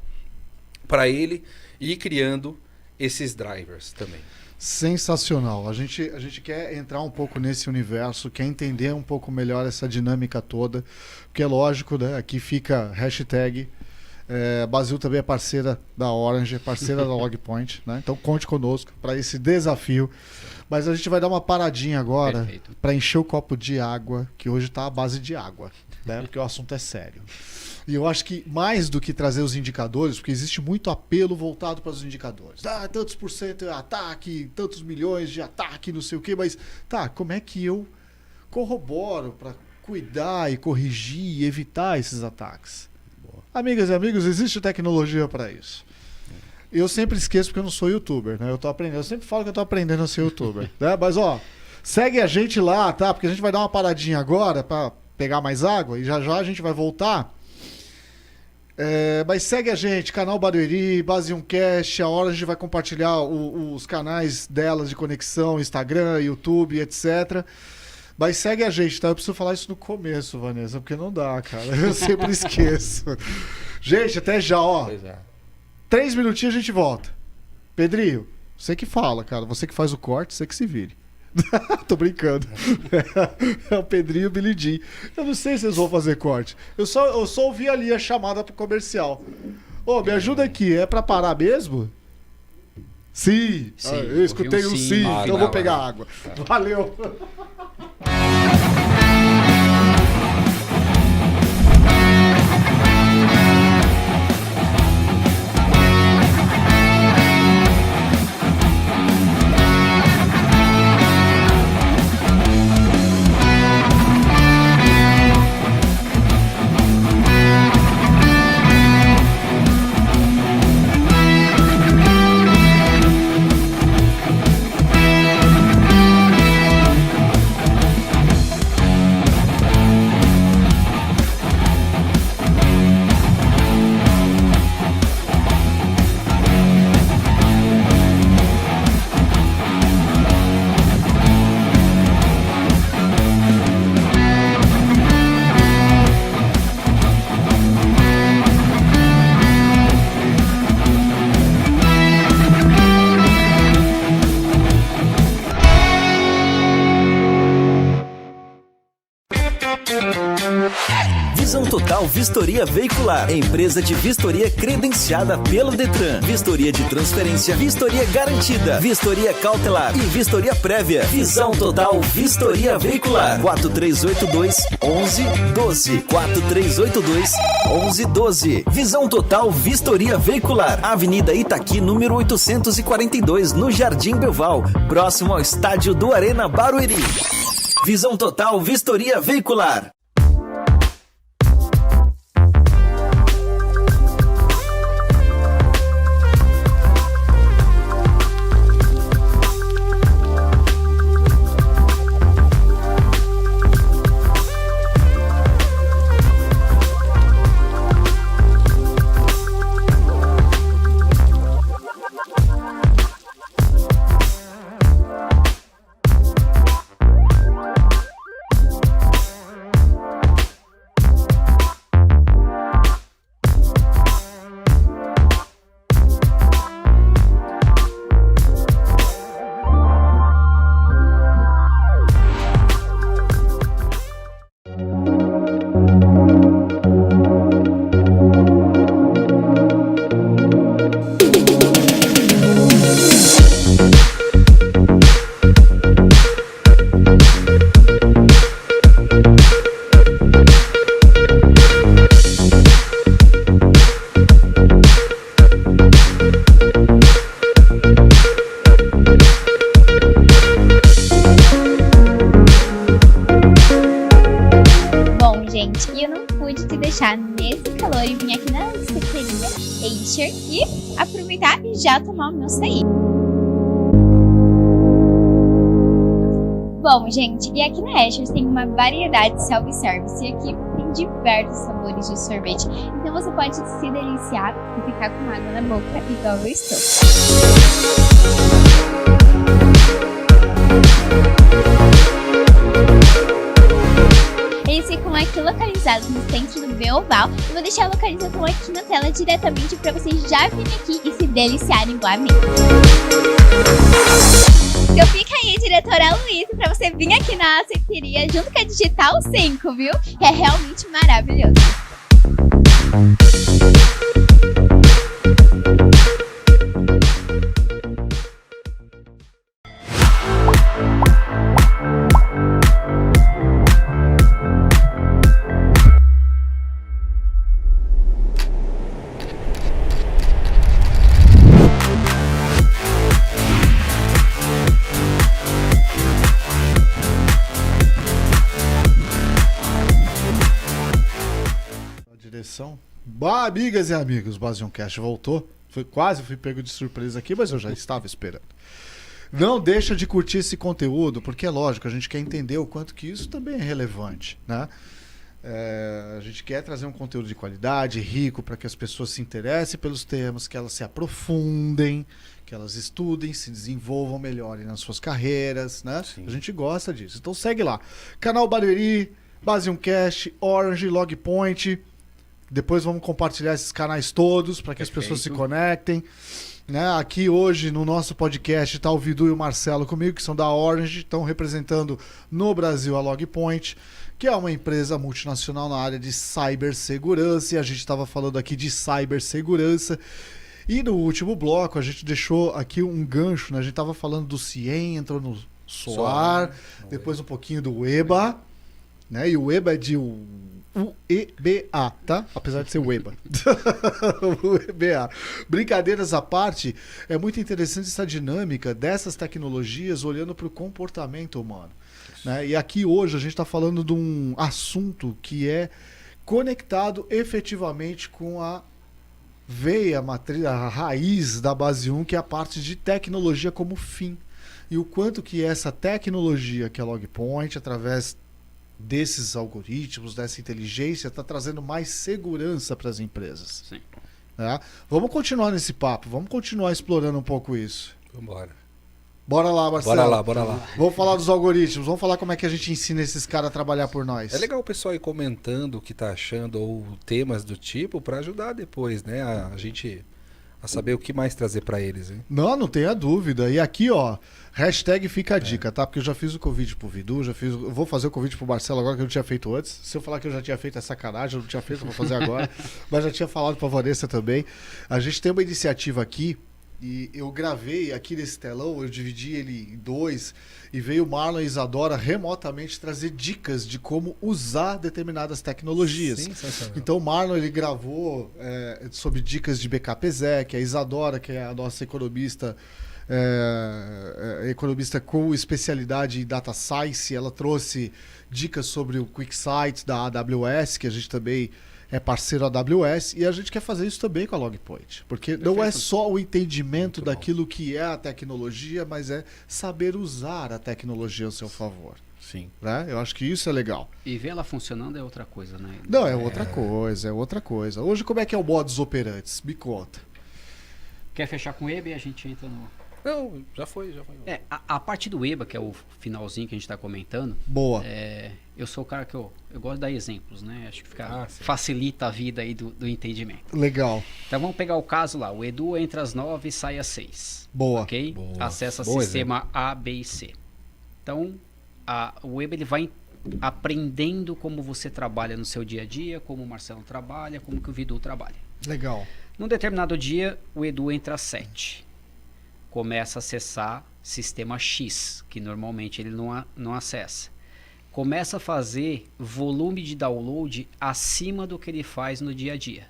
para ele ir criando esses drivers também. Sensacional. A gente quer entrar um pouco nesse universo, quer entender um pouco melhor essa dinâmica toda, porque é lógico, né? Aqui fica hashtag. Basil também é parceira da Orange, parceira da Logpoint, né? Então conte conosco para esse desafio. Mas a gente vai dar uma paradinha agora para encher o copo de água, que hoje está à base de água, né? Porque o assunto é sério. E eu acho que mais do que trazer os indicadores, porque existe muito apelo voltado para os indicadores. Tantos por cento de ataque, tantos milhões de ataque, não sei o quê, mas como é que eu corroboro para cuidar e corrigir e evitar esses ataques? Amigas e amigos, existe tecnologia para isso. Eu sempre esqueço porque eu não sou youtuber, né? Eu tô aprendendo, eu sempre falo que eu tô aprendendo a ser youtuber, né? Mas segue a gente lá, tá? Porque a gente vai dar uma paradinha agora para pegar mais água e já a gente vai voltar. Mas segue a gente, canal Barueri, Base1Cast, a Orange vai compartilhar os canais delas de conexão, Instagram, YouTube, etc. Mas segue a gente, tá? Eu preciso falar isso no começo, Vanessa, porque não dá, cara. Eu sempre esqueço. Gente, até já, ó. Pois é. 3 minutinhos a gente volta. Pedrinho, você que fala, cara. Você que faz o corte, você que se vire. Tô brincando. É o Pedrinho e o Billy Jean. Eu não sei se vocês vão fazer corte. Eu só ouvi ali a chamada pro comercial. Me ajuda aqui. É pra parar mesmo? Sim. Eu escutei um sim. Então eu vou pegar água. Valeu. Visão Total Vistoria Veicular, empresa de vistoria credenciada pelo Detran, vistoria de transferência, vistoria garantida, vistoria cautelar e vistoria prévia. Visão Total Vistoria Veicular, 4382-1112, 4382-1112. Visão Total Vistoria Veicular, Avenida Itaqui, número 842, no Jardim Belval, próximo ao estádio do Arena Barueri. Visão Total Vistoria Veicular. encher e aproveitar e já tomar o meu açaí. Bom, gente, e aqui na Ashers tem uma variedade de self-service e aqui tem diversos sabores de sorvete. Então você pode se deliciar e ficar com água na boca igual eu estou. Eles ficam aqui localizados no centro do Beoval. Eu vou deixar a localização aqui na tela diretamente para vocês já virem aqui e se deliciarem igual a mim. Então fica aí, diretora Luísa, para você vir aqui na açaiteria junto com a Digital 5, viu? Que é realmente maravilhoso. Amigas e amigos, BasionCast voltou. Quase fui pego de surpresa aqui, mas eu já estava esperando. Não deixa de curtir esse conteúdo, porque é lógico, a gente quer entender o quanto que isso também é relevante, né? A gente quer trazer um conteúdo de qualidade, rico, para que as pessoas se interessem pelos temas, que elas se aprofundem, que elas estudem, se desenvolvam, melhorem nas suas carreiras, né? Sim. A gente gosta disso. Então segue lá. Canal Barueri, BasionCast, Orange, Logpoint. Depois vamos compartilhar esses canais todos para que as pessoas se conectem. Né? Aqui hoje no nosso podcast está o Vidu e o Marcelo comigo, que são da Orange, estão representando no Brasil a Logpoint, que é uma empresa multinacional na área de cibersegurança. E a gente estava falando aqui de cibersegurança. E no último bloco a gente deixou aqui um gancho, né? A gente estava falando do CIEM, entrou no SOAR, depois um pouquinho do EBA, né? E o EBA é de UEBA, tá? Apesar de ser UEBA. UEBA. Brincadeiras à parte, é muito interessante essa dinâmica dessas tecnologias olhando para o comportamento humano. Né? E aqui hoje a gente está falando de um assunto que é conectado efetivamente com a veia, a raiz da Base 1, que é a parte de tecnologia como fim. E o quanto que essa tecnologia, que é a Logpoint, através desses algoritmos, dessa inteligência, está trazendo mais segurança para as empresas. Sim. Vamos continuar nesse papo, vamos continuar explorando um pouco isso. Vambora. Bora lá, Marcelo. Bora lá. Vamos falar dos algoritmos, vamos falar como é que a gente ensina esses caras a trabalhar por nós. É legal o pessoal ir comentando o que tá achando ou temas do tipo para ajudar depois, né? A gente a saber o que mais trazer para eles, hein? Não tenha dúvida. E aqui, ó, hashtag fica a dica, tá? Porque eu já fiz o convite pro Vidu, eu vou fazer o convite pro Marcelo agora, que eu não tinha feito antes. Se eu falar que eu já tinha feito é sacanagem, eu não tinha feito, eu vou fazer agora. Mas já tinha falado pra Vanessa também. A gente tem uma iniciativa aqui, e eu gravei aqui nesse telão, eu dividi ele em dois, e veio o Marlon e Isadora remotamente trazer dicas de como usar determinadas tecnologias. Sensacional. Então o Marlon ele gravou sobre dicas de BKPZEC, a Isadora, que é a nossa economista, economista com especialidade em Data Science, ela trouxe dicas sobre o QuickSight da AWS, que a gente também é parceiro AWS, e a gente quer fazer isso também com a Logpoint, porque Perfeito. não é só o entendimento Muito daquilo que é a tecnologia, mas é saber usar a tecnologia ao seu favor. Sim. Né? Eu acho que isso é legal. E ver ela funcionando é outra coisa, né? Não, é outra coisa. Hoje, como é que é o modus operandi? Me conta. Quer fechar com o EBA e a gente entra no... Não, já foi. A parte do EBA, que é o finalzinho que a gente está comentando, Boa. eu sou o cara que eu gosto de dar exemplos, né? Acho que Sim. facilita a vida aí do entendimento. Legal. Então vamos pegar o caso lá, o Edu entra às 9 e sai às 6. Boa. Ok? Boa. Acessa Bom sistema A, B e C. Então, o EBA ele vai aprendendo como você trabalha no seu dia a dia, como o Marcelo trabalha, como que o Vidu trabalha. Legal. Num determinado dia, o Edu entra às 7. Começa a acessar sistema X, que normalmente ele não acessa. Começa a fazer volume de download acima do que ele faz no dia a dia.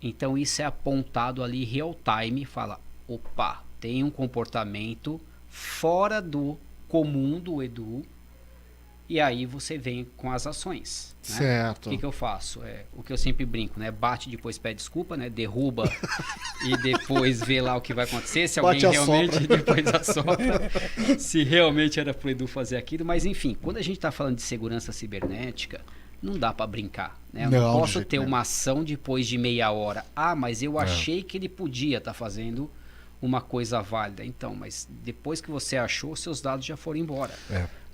Então isso é apontado ali real time, fala, opa, tem um comportamento fora do comum do Edu, E aí você vem com as ações. Né? Certo. O que eu faço? O que eu sempre brinco, né? Bate, depois pede desculpa, né? Derruba e depois vê lá o que vai acontecer. Se alguém realmente depois assopra. Se realmente era pro Edu fazer aquilo. Mas enfim, quando a gente está falando de segurança cibernética, não dá para brincar. Né? Eu não posso ter uma ação depois de meia hora. Ah, mas eu achei que ele podia estar fazendo uma coisa válida. Então, mas depois que você achou, seus dados já foram embora.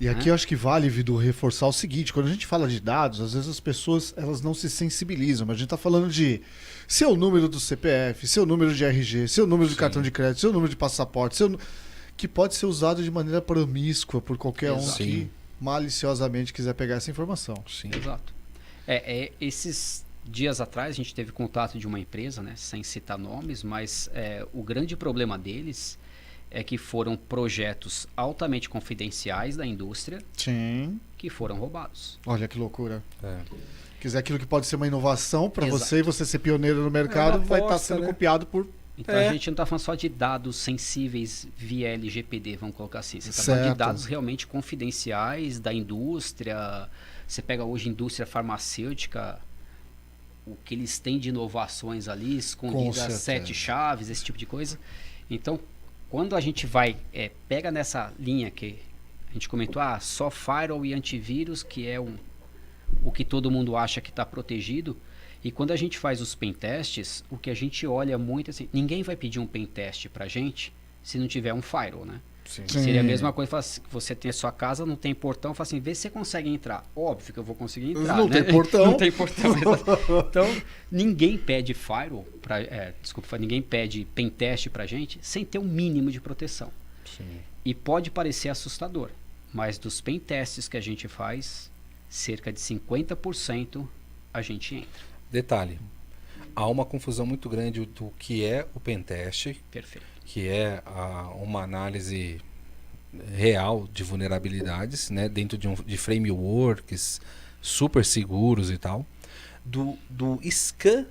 E aqui eu acho que vale, Vidu, reforçar o seguinte: quando a gente fala de dados, às vezes as pessoas elas não se sensibilizam, mas a gente está falando de seu número do CPF, seu número de RG, seu número de cartão de crédito, seu número de passaporte, que pode ser usado de maneira promíscua por qualquer um que maliciosamente quiser pegar essa informação. Sim. Exato. Esses dias atrás a gente teve contato de uma empresa, né, sem citar nomes, mas o grande problema deles é que foram projetos altamente confidenciais da indústria que foram roubados. Olha que loucura. Quer dizer, aquilo que pode ser uma inovação para você e você ser pioneiro no mercado vai estar sendo copiado por... Então a gente não está falando só de dados sensíveis via LGPD, vamos colocar assim. Você está falando de dados realmente confidenciais da indústria. Você pega hoje indústria farmacêutica, o que eles têm de inovações ali, escondidas 7 chaves, esse tipo de coisa. Então, quando a gente vai, pega nessa linha que a gente comentou, só firewall e antivírus, que é o que todo mundo acha que está protegido. E quando a gente faz os pentests, o que a gente olha muito assim, ninguém vai pedir um pentest pra gente se não tiver um firewall, né? Sim. Seria a mesma coisa que você tem a sua casa, não tem portão, fala assim, vê se você consegue entrar. Óbvio que eu vou conseguir entrar, não né? tem portão. Não tem portão. Então, ninguém pede firewall, ninguém pede pentest pra gente sem ter um mínimo de proteção. Sim. E pode parecer assustador, mas dos pentests que a gente faz, cerca de 50% a gente entra. Detalhe, há uma confusão muito grande do que é o pentest, Perfeito. que é uma análise real de vulnerabilidades, né, dentro de frameworks super seguros e tal, do scan,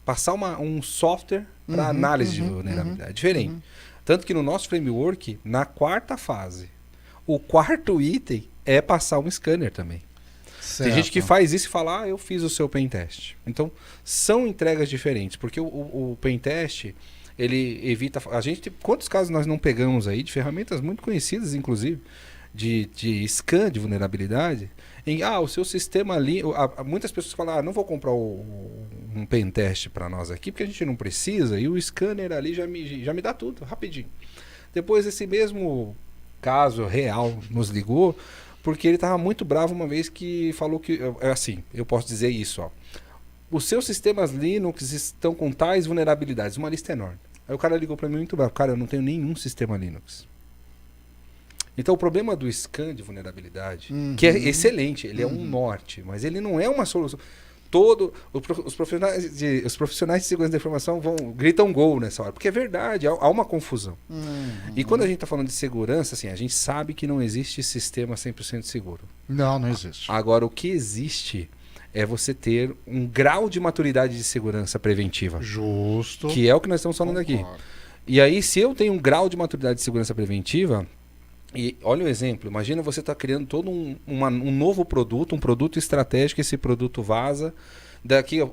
passar um software para análise de vulnerabilidade. Diferente. Tanto que no nosso framework, na 4ª fase, o 4º item é passar um scanner também. Certo. Tem gente que faz isso e fala, eu fiz o seu pentest. Então, são entregas diferentes, porque o pentest, ele evita... Quantos casos nós não pegamos aí de ferramentas muito conhecidas, inclusive, de scan de vulnerabilidade, em, o seu sistema ali... muitas pessoas falam, não vou comprar um pentest para nós aqui, porque a gente não precisa, e o scanner ali já me dá tudo, rapidinho. Depois, esse mesmo caso real nos ligou, porque ele estava muito bravo uma vez que falou que... Assim, eu posso dizer isso, os seus sistemas Linux estão com tais vulnerabilidades, uma lista enorme. Aí o cara ligou para mim muito bravo, cara, eu não tenho nenhum sistema Linux. Então o problema do scan de vulnerabilidade, que é excelente, ele é um norte, mas ele não é uma solução. Os profissionais de segurança da informação gritam gol nessa hora, porque é verdade, há uma confusão. E quando a gente está falando de segurança, assim, a gente sabe que não existe sistema 100% seguro. Não existe. Agora, o que existe é você ter um grau de maturidade de segurança preventiva. Justo. Que é o que nós estamos falando aqui. E aí, se eu tenho um grau de maturidade de segurança preventiva, e olha o exemplo, imagina você está criando todo um novo produto, um produto estratégico, esse produto vaza,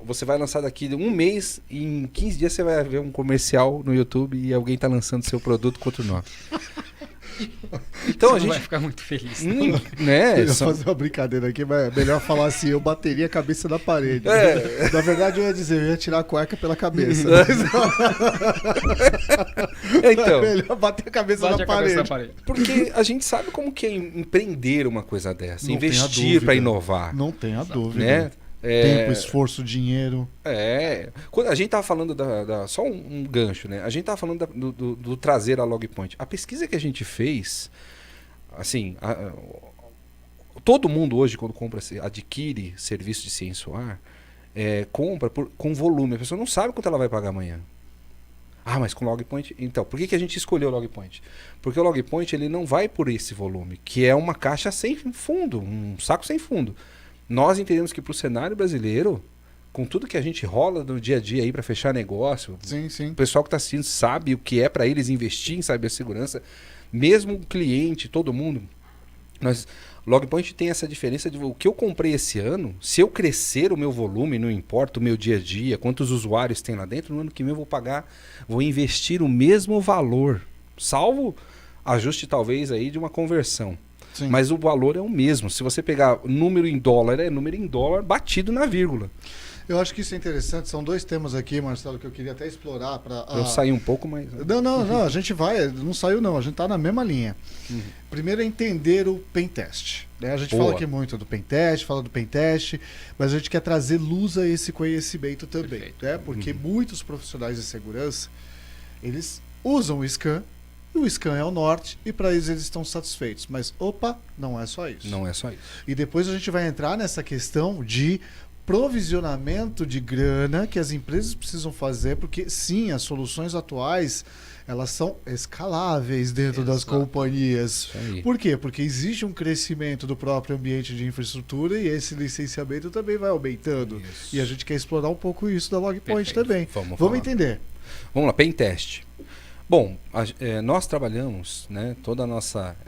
você vai lançar daqui um mês e em 15 dias você vai ver um comercial no YouTube e alguém está lançando seu produto com outro nome. Então você a gente vai ficar muito feliz. Eu ia fazer uma brincadeira aqui, mas é melhor falar assim, eu bateria a cabeça na parede. Na verdade eu ia tirar a cueca pela cabeça. Então, é melhor bater a cabeça na parede. Porque a gente sabe como que é empreender uma coisa dessa, Não investir para inovar. Não tenha dúvida. Né? Tempo, esforço, dinheiro. Quando a gente tava falando só um gancho, né? A gente tava falando do trazer a Logpoint. A pesquisa que a gente fez, assim, todo mundo hoje quando adquire serviço de ciência ar, compra com volume. A pessoa não sabe quanto ela vai pagar amanhã. Mas com Logpoint... Então, por que a gente escolheu o Logpoint? Porque o Logpoint ele não vai por esse volume, que é uma caixa sem fundo, um saco sem fundo. Nós entendemos que para o cenário brasileiro, com tudo que a gente rola no dia a dia aí para fechar negócio, sim. O pessoal que está assistindo sabe o que é para eles investir em cibersegurança, mesmo o cliente, todo mundo. Logpoint tem essa diferença de o que eu comprei esse ano, se eu crescer o meu volume, não importa o meu dia a dia, quantos usuários tem lá dentro, no ano que vem eu vou investir o mesmo valor, salvo ajuste talvez aí de uma conversão. Sim. Mas o valor é o mesmo. Se você pegar número em dólar, é número em dólar batido na vírgula. Eu acho que isso é interessante. São dois temas aqui, Marcelo, que eu queria até explorar para. Eu saí um pouco, mas. Não, a gente vai. Não saiu, não. A gente tá na mesma linha. Primeiro é entender o pentest. Né? A gente fala aqui muito do pentest, fala do pentest, mas a gente quer trazer luz a esse conhecimento também. Né? Porque muitos profissionais de segurança, eles usam o scan, e o scan é o norte, e para eles estão satisfeitos. Mas, não é só isso. Não é só isso. E depois a gente vai entrar nessa questão de provisionamento de grana que as empresas precisam fazer, porque sim, as soluções atuais elas são escaláveis dentro das companhias. Por quê? Porque existe um crescimento do próprio ambiente de infraestrutura e esse licenciamento também vai aumentando. Isso. E a gente quer explorar um pouco isso da Logpoint também. Vamos entender. Vamos lá, pentest. Bom, nós trabalhamos, né,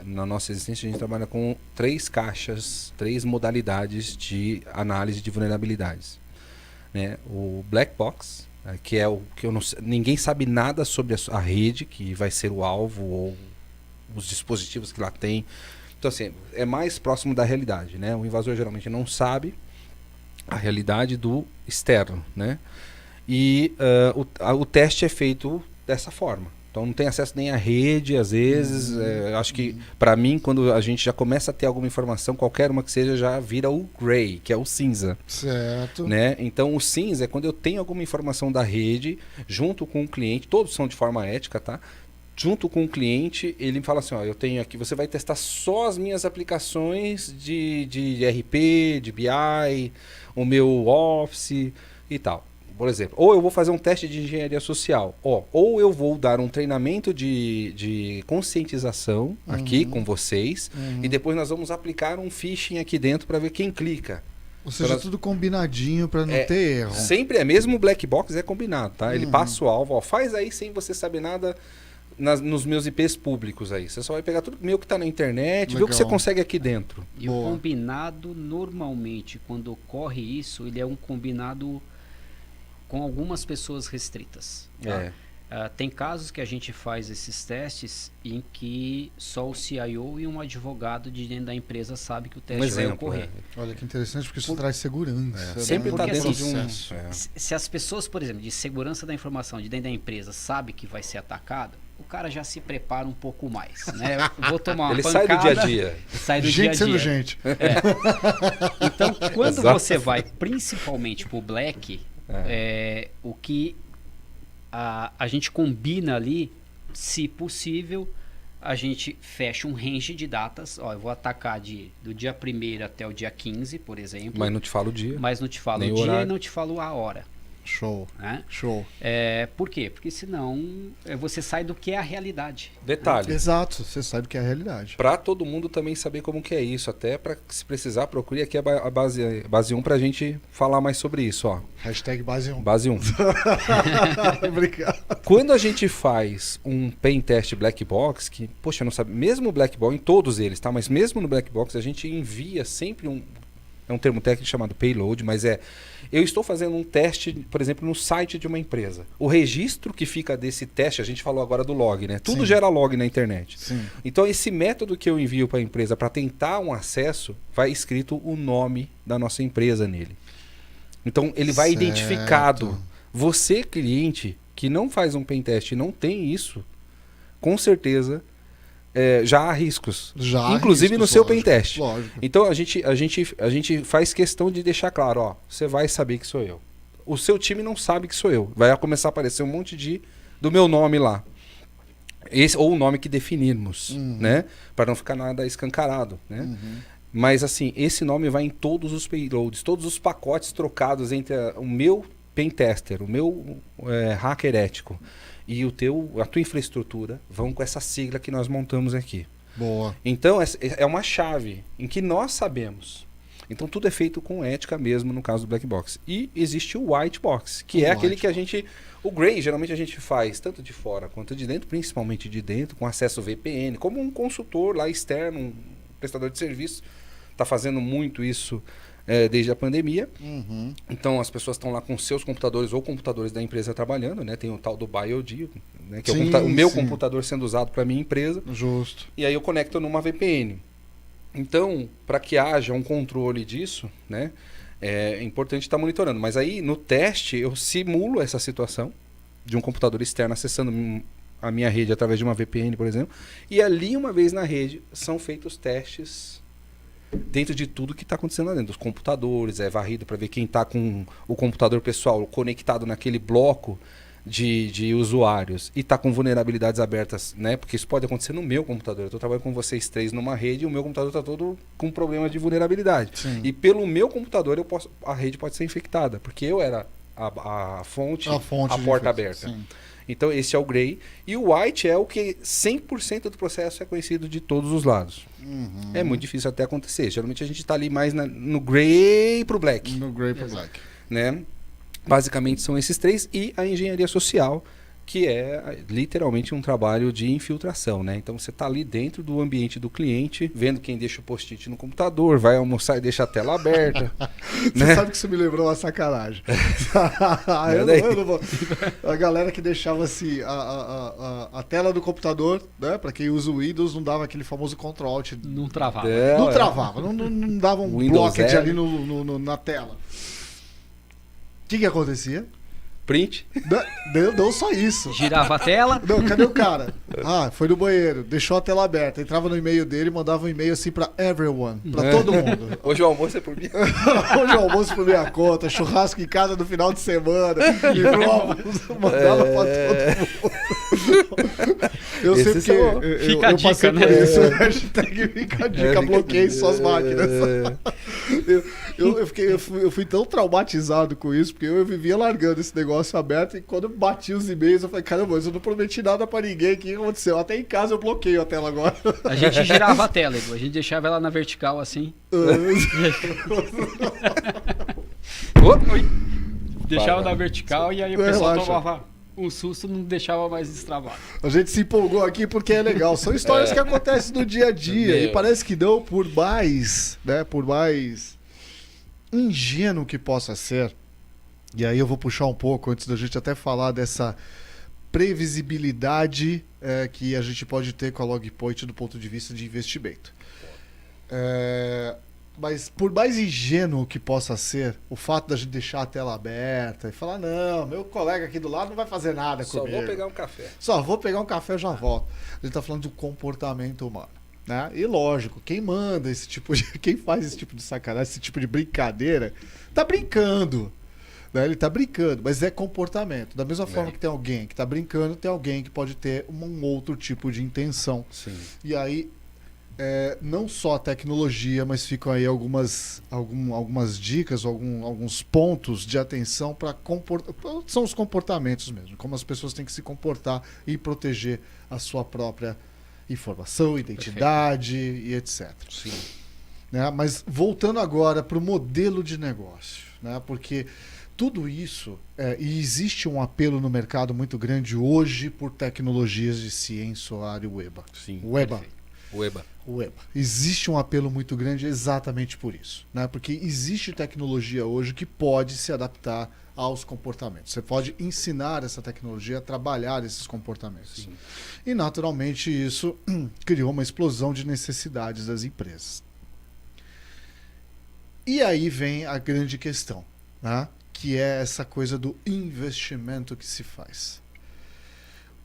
na nossa existência, a gente trabalha com 3 caixas, 3 modalidades de análise de vulnerabilidades. Né? O Black Box, que é o que ninguém sabe nada sobre a rede, que vai ser o alvo, ou os dispositivos que lá tem. Então, assim, é mais próximo da realidade. Né? O invasor geralmente não sabe a realidade do externo. Né? E o teste é feito dessa forma. Então não tem acesso nem à rede, às vezes. Acho que, para mim, quando a gente já começa a ter alguma informação, qualquer uma que seja, já vira o gray, que é o cinza. Certo. Né? Então o cinza é quando eu tenho alguma informação da rede, junto com o cliente, todos são de forma ética, tá? Junto com o cliente, ele fala assim, ó, eu tenho aqui, você vai testar só as minhas aplicações de RP, de BI, o meu Office e tal. Por exemplo, ou eu vou fazer um teste de engenharia social, ou eu vou dar um treinamento de conscientização aqui com vocês, e depois nós vamos aplicar um phishing aqui dentro para ver quem clica. Ou seja, tudo combinadinho para não ter erro. Sempre é, mesmo o black box é combinado, tá? Ele passa o alvo, faz aí sem você saber nada nos meus IPs públicos aí. Você só vai pegar tudo meu que está na internet, ver o que você consegue aqui dentro. E o combinado, normalmente, quando ocorre isso, ele é um combinado com algumas pessoas restritas. Tá? Tem casos que a gente faz esses testes em que só o CIO e um advogado de dentro da empresa sabe que o teste vai ocorrer. Olha que interessante, porque isso traz segurança. Sempre está dentro assim, de um... Se as pessoas, por exemplo, de segurança da informação de dentro da empresa sabem que vai ser atacado, o cara já se prepara um pouco mais. Né? Vou tomar uma pancada. Sai do dia a dia. Sai do gente dia a dia. sendo gente. Então, quando você vai principalmente para o Black... o que a gente combina ali, se possível, a gente fecha um range de datas. Eu vou atacar do dia 1º até o dia 15, por exemplo. Mas não te falo o dia. Mas não te falo o dia horário. E não te falo a hora. Show. Né? Show. Por quê? Porque senão você sai do que é a realidade. Detalhe. Exato, você sabe que é a realidade. Para todo mundo também saber como que é isso. Até para se precisar, procure aqui a base 1 para a gente falar mais sobre isso. Ó. Hashtag base 1. Base 1. Obrigado. Quando a gente faz um pen test black box, que, poxa, não sabe, mesmo o black box, em todos eles, tá? Mas mesmo no black box, a gente envia sempre é um termo técnico chamado payload, mas eu estou fazendo um teste, por exemplo, no site de uma empresa. O registro que fica desse teste, a gente falou agora do log, né? Tudo gera log na internet. Sim. Então, esse método que eu envio para a empresa para tentar um acesso, vai escrito o nome da nossa empresa nele. Então, ele vai identificado. Você, cliente, que não faz um pentest e não tem isso, com certeza... já há riscos, inclusive no seu pentest. Então a gente faz questão de deixar claro, você vai saber que sou eu. O seu time não sabe que sou eu. Vai começar a aparecer um monte do meu nome lá. Ou o nome que definirmos, né? Para não ficar nada escancarado, né? Mas assim, esse nome vai em todos os payloads, todos os pacotes trocados entre o meu pentester, o meu hacker ético e a tua infraestrutura vão com essa sigla que nós montamos aqui. Boa. Então, é uma chave em que nós sabemos. Então, tudo é feito com ética mesmo no caso do Black Box. E existe o White Box, que é aquele que a gente... O Gray, geralmente, a gente faz tanto de fora quanto de dentro, principalmente de dentro, com acesso VPN, como um consultor lá externo, prestador de serviço está fazendo muito isso desde a pandemia. Uhum. Então as pessoas estão lá com seus computadores ou computadores da empresa trabalhando, né? Tem o tal do BioD, né? Que é o meu computador sendo usado para minha empresa. Justo. E aí eu conecto numa VPN. Então, para que haja um controle disso, né? É importante estar monitorando. Mas aí no teste eu simulo essa situação de um computador externo acessando a minha rede através de uma VPN, por exemplo. E ali, uma vez na rede, são feitos testes dentro de tudo que está acontecendo lá dentro. Os computadores, é varrido para ver quem está com o computador pessoal conectado naquele bloco de usuários e está com vulnerabilidades abertas, né? Porque isso pode acontecer no meu computador. Eu estou trabalhando com vocês 3 numa rede e o meu computador está todo com problemas de vulnerabilidade. Sim. E pelo meu computador a rede pode ser infectada, porque eu era a fonte, a porta aberta. Sim. Então esse é o gray. E o white é o que 100% do processo é conhecido de todos os lados. Uhum. É muito difícil até acontecer. Geralmente a gente está ali mais no gray pro black. No Grey pro Black. Né? Basicamente são esses 3 e a engenharia social, que é literalmente um trabalho de infiltração, né? Então você está ali dentro do ambiente do cliente, vendo quem deixa o post-it no computador, vai almoçar e deixa a tela aberta. Você né? sabe que isso me lembrou uma sacanagem. eu não vou. A galera que deixava assim a tela do computador, né? Pra quem usa o Windows, não dava aquele famoso Ctrl Alt. Não travava. Não travava, não dava um Windows blocket 0. ali na tela. O que acontecia? Print. Não só isso. Girava a tela. Não, cadê o cara? Foi no banheiro, deixou a tela aberta, entrava no e-mail dele, mandava um e-mail assim pra everyone, pra todo mundo. Hoje o almoço é por mim. Hoje o almoço por minha conta, churrasco em casa no final de semana, e mandava pra todo mundo. Eu sei porque Fica a eu dica, passei né? por isso. Hashtag fica a dica, bloqueei suas máquinas. Eu fui tão traumatizado com isso, porque eu vivia largando esse negócio aberto, e quando eu bati os e-mails, eu falei, caramba, mas eu não prometi nada pra ninguém, o que aconteceu? Até em casa eu bloqueio a tela agora. A gente girava a tela, Edu. A gente deixava ela na vertical assim. Deixava na vertical e aí o pessoal tomava um susto, não deixava mais destravado. A gente se empolgou aqui porque é legal. São histórias que acontecem no dia a dia. E parece que não, por mais ingênuo que possa ser. E aí eu vou puxar um pouco antes da gente até falar dessa previsibilidade que a gente pode ter com a Logpoint do ponto de vista de investimento. Mas por mais ingênuo que possa ser, o fato da gente deixar a tela aberta e falar, não, meu colega aqui do lado não vai fazer nada comigo. Só vou pegar um café. Só vou pegar um café e já volto. A gente tá falando do comportamento humano. Né? E lógico, quem manda esse tipo de. Quem faz esse tipo de sacanagem, esse tipo de brincadeira, tá brincando. Né? Ele tá brincando, mas é comportamento. Da mesma forma que tem alguém que tá brincando, tem alguém que pode ter um outro tipo de intenção. Sim. E aí, não só a tecnologia, mas ficam aí algumas dicas, alguns pontos de atenção para são os comportamentos mesmo, como as pessoas têm que se comportar e proteger a sua própria informação, identidade e etc. Sim. Né? Mas voltando agora para o modelo de negócio, né? Porque tudo isso, e existe um apelo no mercado muito grande hoje por tecnologias de ciência área web. Sim. Web. Existe um apelo muito grande exatamente por isso, né? Porque existe tecnologia hoje que pode se adaptar aos comportamentos. Você pode ensinar essa tecnologia a trabalhar esses comportamentos. Sim. E naturalmente isso criou uma explosão de necessidades das empresas. E aí vem a grande questão, né? Que é essa coisa do investimento que se faz.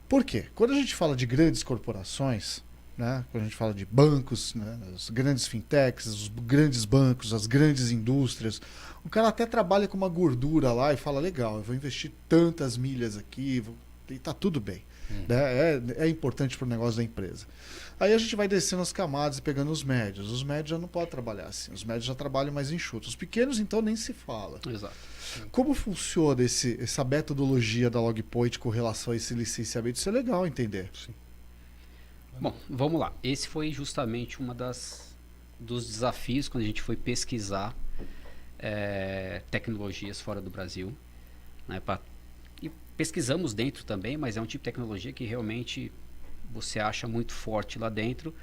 Por quê? Quando a gente fala de grandes corporações, né? Quando a gente fala de bancos, né? As grandes fintechs, os grandes bancos, as grandes indústrias, o cara até trabalha com uma gordura lá e fala, legal, eu vou investir tantas milhas aqui e tá tudo bem. Né? É importante para o negócio da empresa. Aí a gente vai descendo as camadas e pegando os médios. Os médios já não podem trabalhar assim. Os médios já trabalham mais enxutos. Os pequenos, então, nem se fala. Exato. Como funciona essa metodologia da Logpoint com relação a esse licenciamento? Isso é legal entender. Sim. Bom, vamos lá. Esse foi justamente dos desafios quando a gente foi pesquisar tecnologias fora do Brasil. Né, e pesquisamos dentro também, mas é um tipo de tecnologia que realmente você acha muito forte lá dentro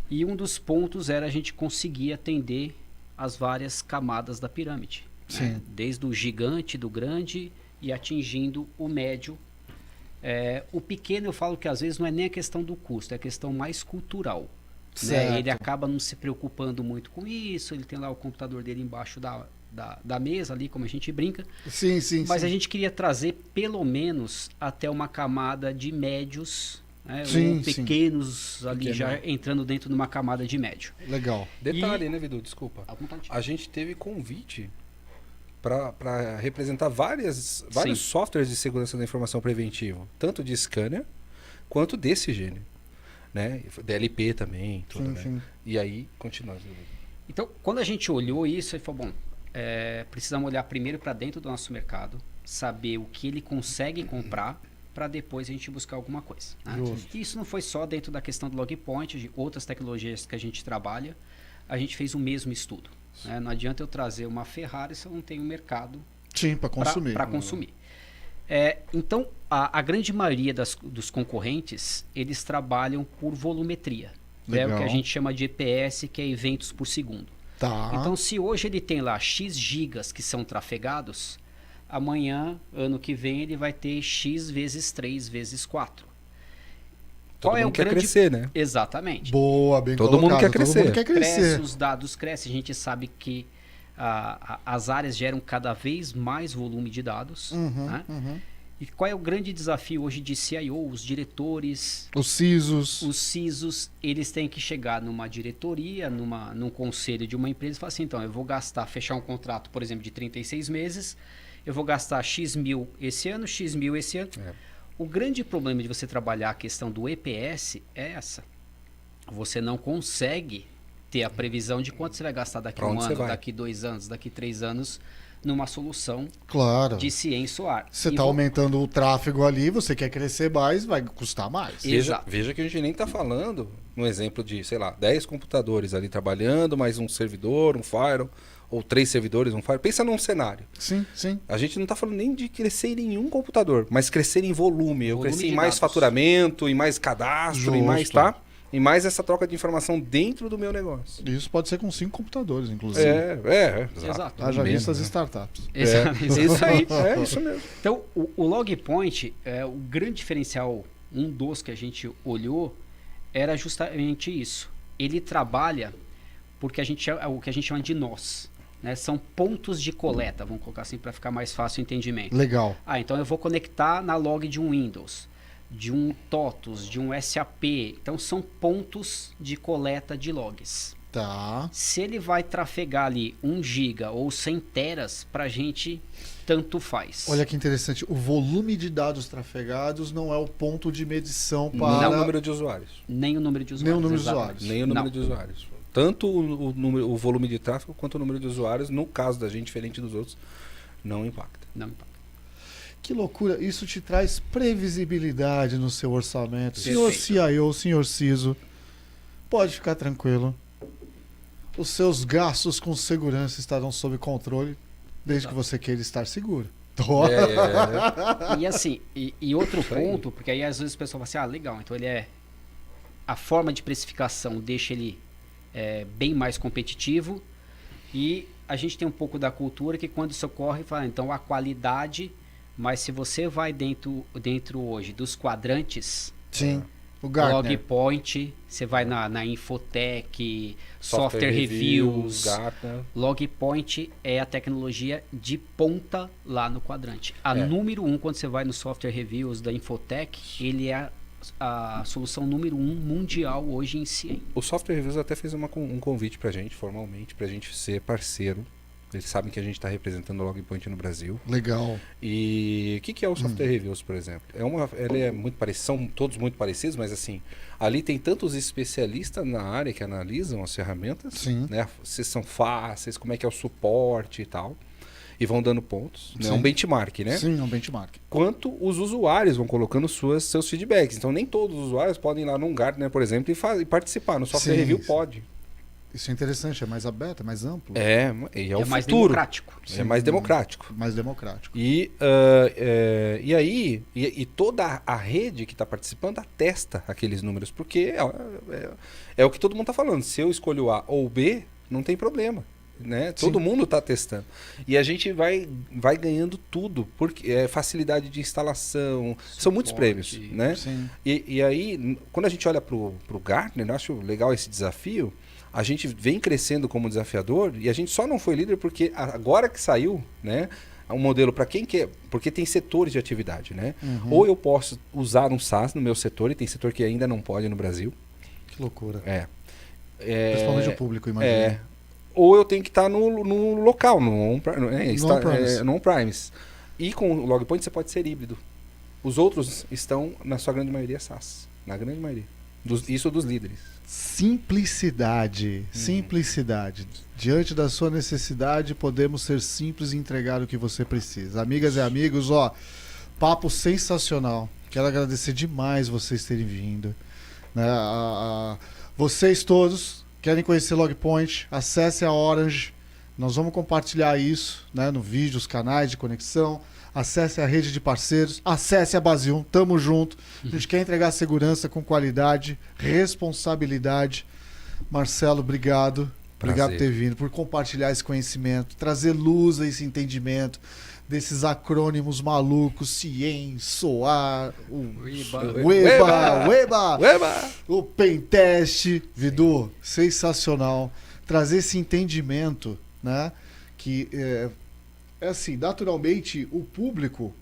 E um dos pontos era a gente conseguir atender as várias camadas da pirâmide. Sim. Né? Desde o gigante, do grande e atingindo o médio. O pequeno eu falo que às vezes não é nem a questão do custo, é a questão mais cultural. Certo. Né? Ele acaba não se preocupando muito com isso, ele tem lá o computador dele embaixo da mesa ali, como a gente brinca. Sim, sim, Mas sim. a gente queria trazer pelo menos até uma camada de médios, né? Sim, Ou sim. pequenos ali Pequeno. já entrando dentro de uma camada de médio. Legal. Detalhe, né, Vidu? Desculpa. À vontade. A gente teve convite para representar vários softwares de segurança da informação preventiva, tanto de scanner quanto desse gênero, né? DLP também, tudo, Sim, né? sim. E aí, continua. Então, quando a gente olhou isso, ele falou, bom, precisamos olhar primeiro para dentro do nosso mercado, saber o que ele consegue comprar, para depois a gente buscar alguma coisa. Né? Justo. E isso não foi só dentro da questão do Logpoint, de outras tecnologias que a gente trabalha, a gente fez o mesmo estudo. Né? Não adianta eu trazer uma Ferrari se eu não tenho mercado Sim, para consumir. para consumir. Então, a grande maioria dos concorrentes, eles trabalham por volumetria. É o Legal. que a gente chama de EPS, que é eventos por segundo. Tá. Então, se hoje ele tem lá X gigas que são trafegados, amanhã, ano que vem, ele vai ter X vezes 3 vezes 4. Todo mundo quer crescer, né? Exatamente. Boa, bem Todo mundo colocado. quer crescer. Todo mundo quer Cresce, crescer. os dados crescem, a gente sabe que as áreas geram cada vez mais volume de dados. Né? E qual é o grande desafio hoje de CIO, os diretores, Os CISOs. os CISOs, eles têm que chegar numa diretoria, num conselho de uma empresa e falar assim, então, eu vou fechar um contrato, por exemplo, de 36 meses, eu vou gastar X mil esse ano, X mil esse ano. O grande problema de você trabalhar a questão do EPS é essa. Você não consegue ter a previsão de quanto você vai gastar daqui a um ano, daqui 2 anos, daqui 3 anos, numa solução Claro. de ciência ou ar. Você está aumentando o tráfego ali, você quer crescer mais, vai custar mais. Exato. Veja que a gente nem está falando, um exemplo de, sei lá, 10 computadores ali trabalhando, mais um servidor, um firewall, ou 3 servidores, um firewall. Pensa num cenário. Sim, sim. A gente não está falando nem de crescer em nenhum computador, mas crescer em volume. Eu cresci em de mais dados. faturamento, em mais cadastro, em mais, Justo. tá? Em mais essa troca de informação dentro do meu negócio. Isso pode ser com 5 computadores, inclusive. Exato. Haja Menos, visto as né? startups. Isso aí, é isso mesmo. Então, o Logpoint, o grande diferencial, um dos que a gente olhou, era justamente isso. Ele trabalha porque o que a gente chama de nós. Né? São pontos de coleta, vamos colocar assim para ficar mais fácil o entendimento. Legal. Então eu vou conectar na log de um Windows, de um TOTUS, de um SAP. Então são pontos de coleta de logs. Tá. Se ele vai trafegar ali 1 giga ou 100 teras, para a gente tanto faz. Olha que interessante. O volume de dados trafegados não é o ponto de medição para... Não o número de usuários. Nem o número de usuários. Nem o número de exatamente. usuários. Nem o número Não. de usuários. Tanto o volume de tráfego quanto o número de usuários, no caso da gente, diferente dos outros, não impacta. Não impacta. Que loucura. Isso te traz previsibilidade no seu orçamento. Senhor Perfeito. CIO, senhor CISO, pode ficar tranquilo. Os seus gastos com segurança estarão sob controle, desde que você queira estar seguro. E assim, e outro Isso aí. ponto, porque aí às vezes o pessoal fala assim, legal, então a forma de precificação deixa ele bem mais competitivo, e a gente tem um pouco da cultura que quando isso ocorre, fala, então a qualidade, mas se você vai dentro hoje dos quadrantes, Sim. O Gartner. Logpoint, você vai na Infotech, Software Reviews, Gartner. Logpoint é a tecnologia de ponta lá no quadrante. A número 1, quando você vai no Software Reviews da Infotech, ele é a solução número 1 mundial hoje em CIEM. O Software Reviews até fez um convite pra gente, formalmente, pra gente ser parceiro. Eles sabem que a gente está representando o Logpoint no Brasil. Legal. E o que é o Software Reviews, por exemplo? Ele é muito parecido, são todos muito parecidos, mas assim, ali tem tantos especialistas na área que analisam as ferramentas, Sim. né? Se são fáceis, como é que é o suporte e tal, e vão dando pontos. É Sim. um benchmark, né? Sim, é um benchmark. Quanto os usuários vão colocando seus feedbacks. Então nem todos os usuários podem ir lá num Gartner, por exemplo, e participar. No Software Sim, Review sim. pode. Isso é interessante, é mais aberto, é mais amplo. E é o mais futuro. democrático. É mais democrático. Mais democrático. E aí, toda a rede que está participando atesta aqueles números, porque é o que todo mundo está falando. Se eu escolho A ou B, não tem problema. Né? Todo mundo está testando. E a gente vai ganhando tudo, porque facilidade de instalação, são muitos prêmios. Né? E aí, quando a gente olha para o Gartner, eu acho legal esse desafio. A gente vem crescendo como desafiador e a gente só não foi líder porque agora que saiu, né, um modelo para quem quer, porque tem setores de atividade, né? Ou eu posso usar um SaaS no meu setor, e tem setor que ainda não pode no Brasil. Que loucura. Principalmente o público, imagina. Ou eu tenho que estar no local, no on-premise. E com o Logpoint você pode ser híbrido. Os outros estão, na sua grande maioria, SaaS. Na grande maioria. Isso dos líderes. Simplicidade. Simplicidade. Diante da sua necessidade, podemos ser simples e entregar o que você precisa. Amigas e amigos, papo sensacional. Quero agradecer demais vocês terem vindo. Né? Vocês todos querem conhecer Logpoint, acesse a Orange. Nós vamos compartilhar isso, né, no vídeo, os canais de conexão. Acesse a rede de parceiros, acesse a Base 1, tamo junto. A gente quer entregar segurança com qualidade, responsabilidade. Marcelo, obrigado. Obrigado por ter vindo, por compartilhar esse conhecimento, trazer luz a esse entendimento desses acrônimos malucos, CIEM, SOAR, Weba, o Pentest. Vidu, sensacional. Trazer esse entendimento, né, que assim, naturalmente, o público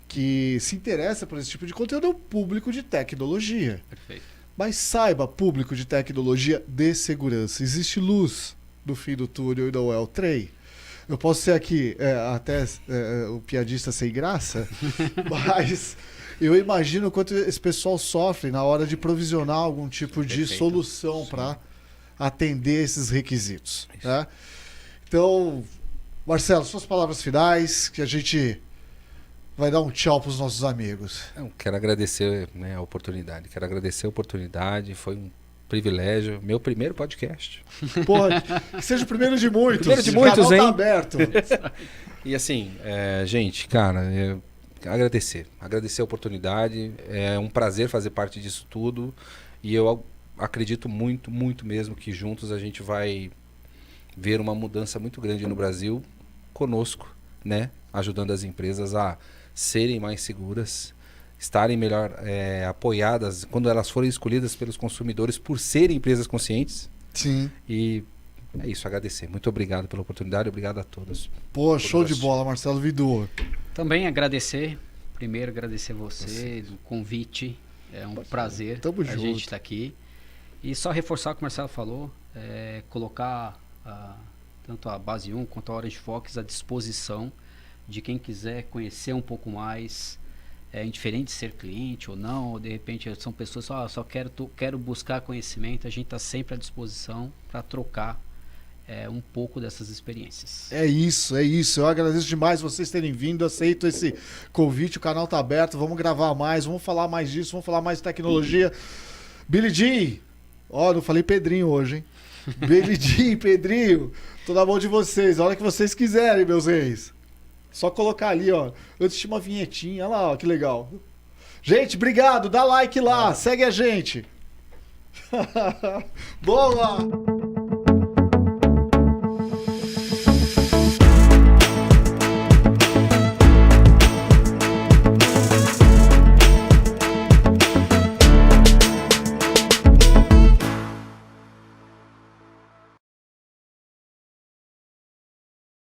que se interessa por esse tipo de conteúdo é o público de tecnologia. Perfeito. Mas saiba, público de tecnologia, de segurança. Existe luz no fim do túnel e não é o trem. Eu posso ser aqui o piadista sem graça, mas eu imagino o quanto esse pessoal sofre na hora de provisionar algum tipo de solução para atender esses requisitos. Né? Então, Marcelo, suas palavras finais, que a gente vai dar um tchau para os nossos amigos. Eu quero agradecer, né, a oportunidade. Foi um privilégio. Meu primeiro podcast. Porra, que seja o primeiro de muitos. Primeiro de muitos, o canal hein? tá aberto. E assim, gente, cara, agradecer a oportunidade. É um prazer fazer parte disso tudo. E eu acredito muito, muito mesmo que juntos a gente vai ver uma mudança muito grande no Brasil conosco, né? Ajudando as empresas a serem mais seguras, estarem melhor apoiadas quando elas forem escolhidas pelos consumidores por serem empresas conscientes. Sim. E é isso, agradecer. Muito obrigado pela oportunidade, obrigado a todos. Pô, show de bola, Marcelo Vidu. Também agradecer você do convite. É um prazer a gente estar aqui. E só reforçar o que o Marcelo falou, colocar tanto a Base 1 quanto a Orange Fox à disposição de quem quiser conhecer um pouco mais, indiferente de ser cliente ou não, ou de repente são pessoas que só quero buscar conhecimento. A gente está sempre à disposição para trocar um pouco dessas experiências. É isso. Eu agradeço demais vocês terem vindo, aceito esse convite, o canal tá aberto, vamos gravar mais, vamos falar mais disso, vamos falar mais de tecnologia. Billy Jean, não falei Pedrinho hoje, hein? Billy Jean, Pedrinho, tô na mão de vocês, a hora que vocês quiserem, meus reis. Só colocar ali, antes tinha uma vinhetinha, olha lá, que legal. Gente, obrigado, dá like lá, segue a gente. Boa!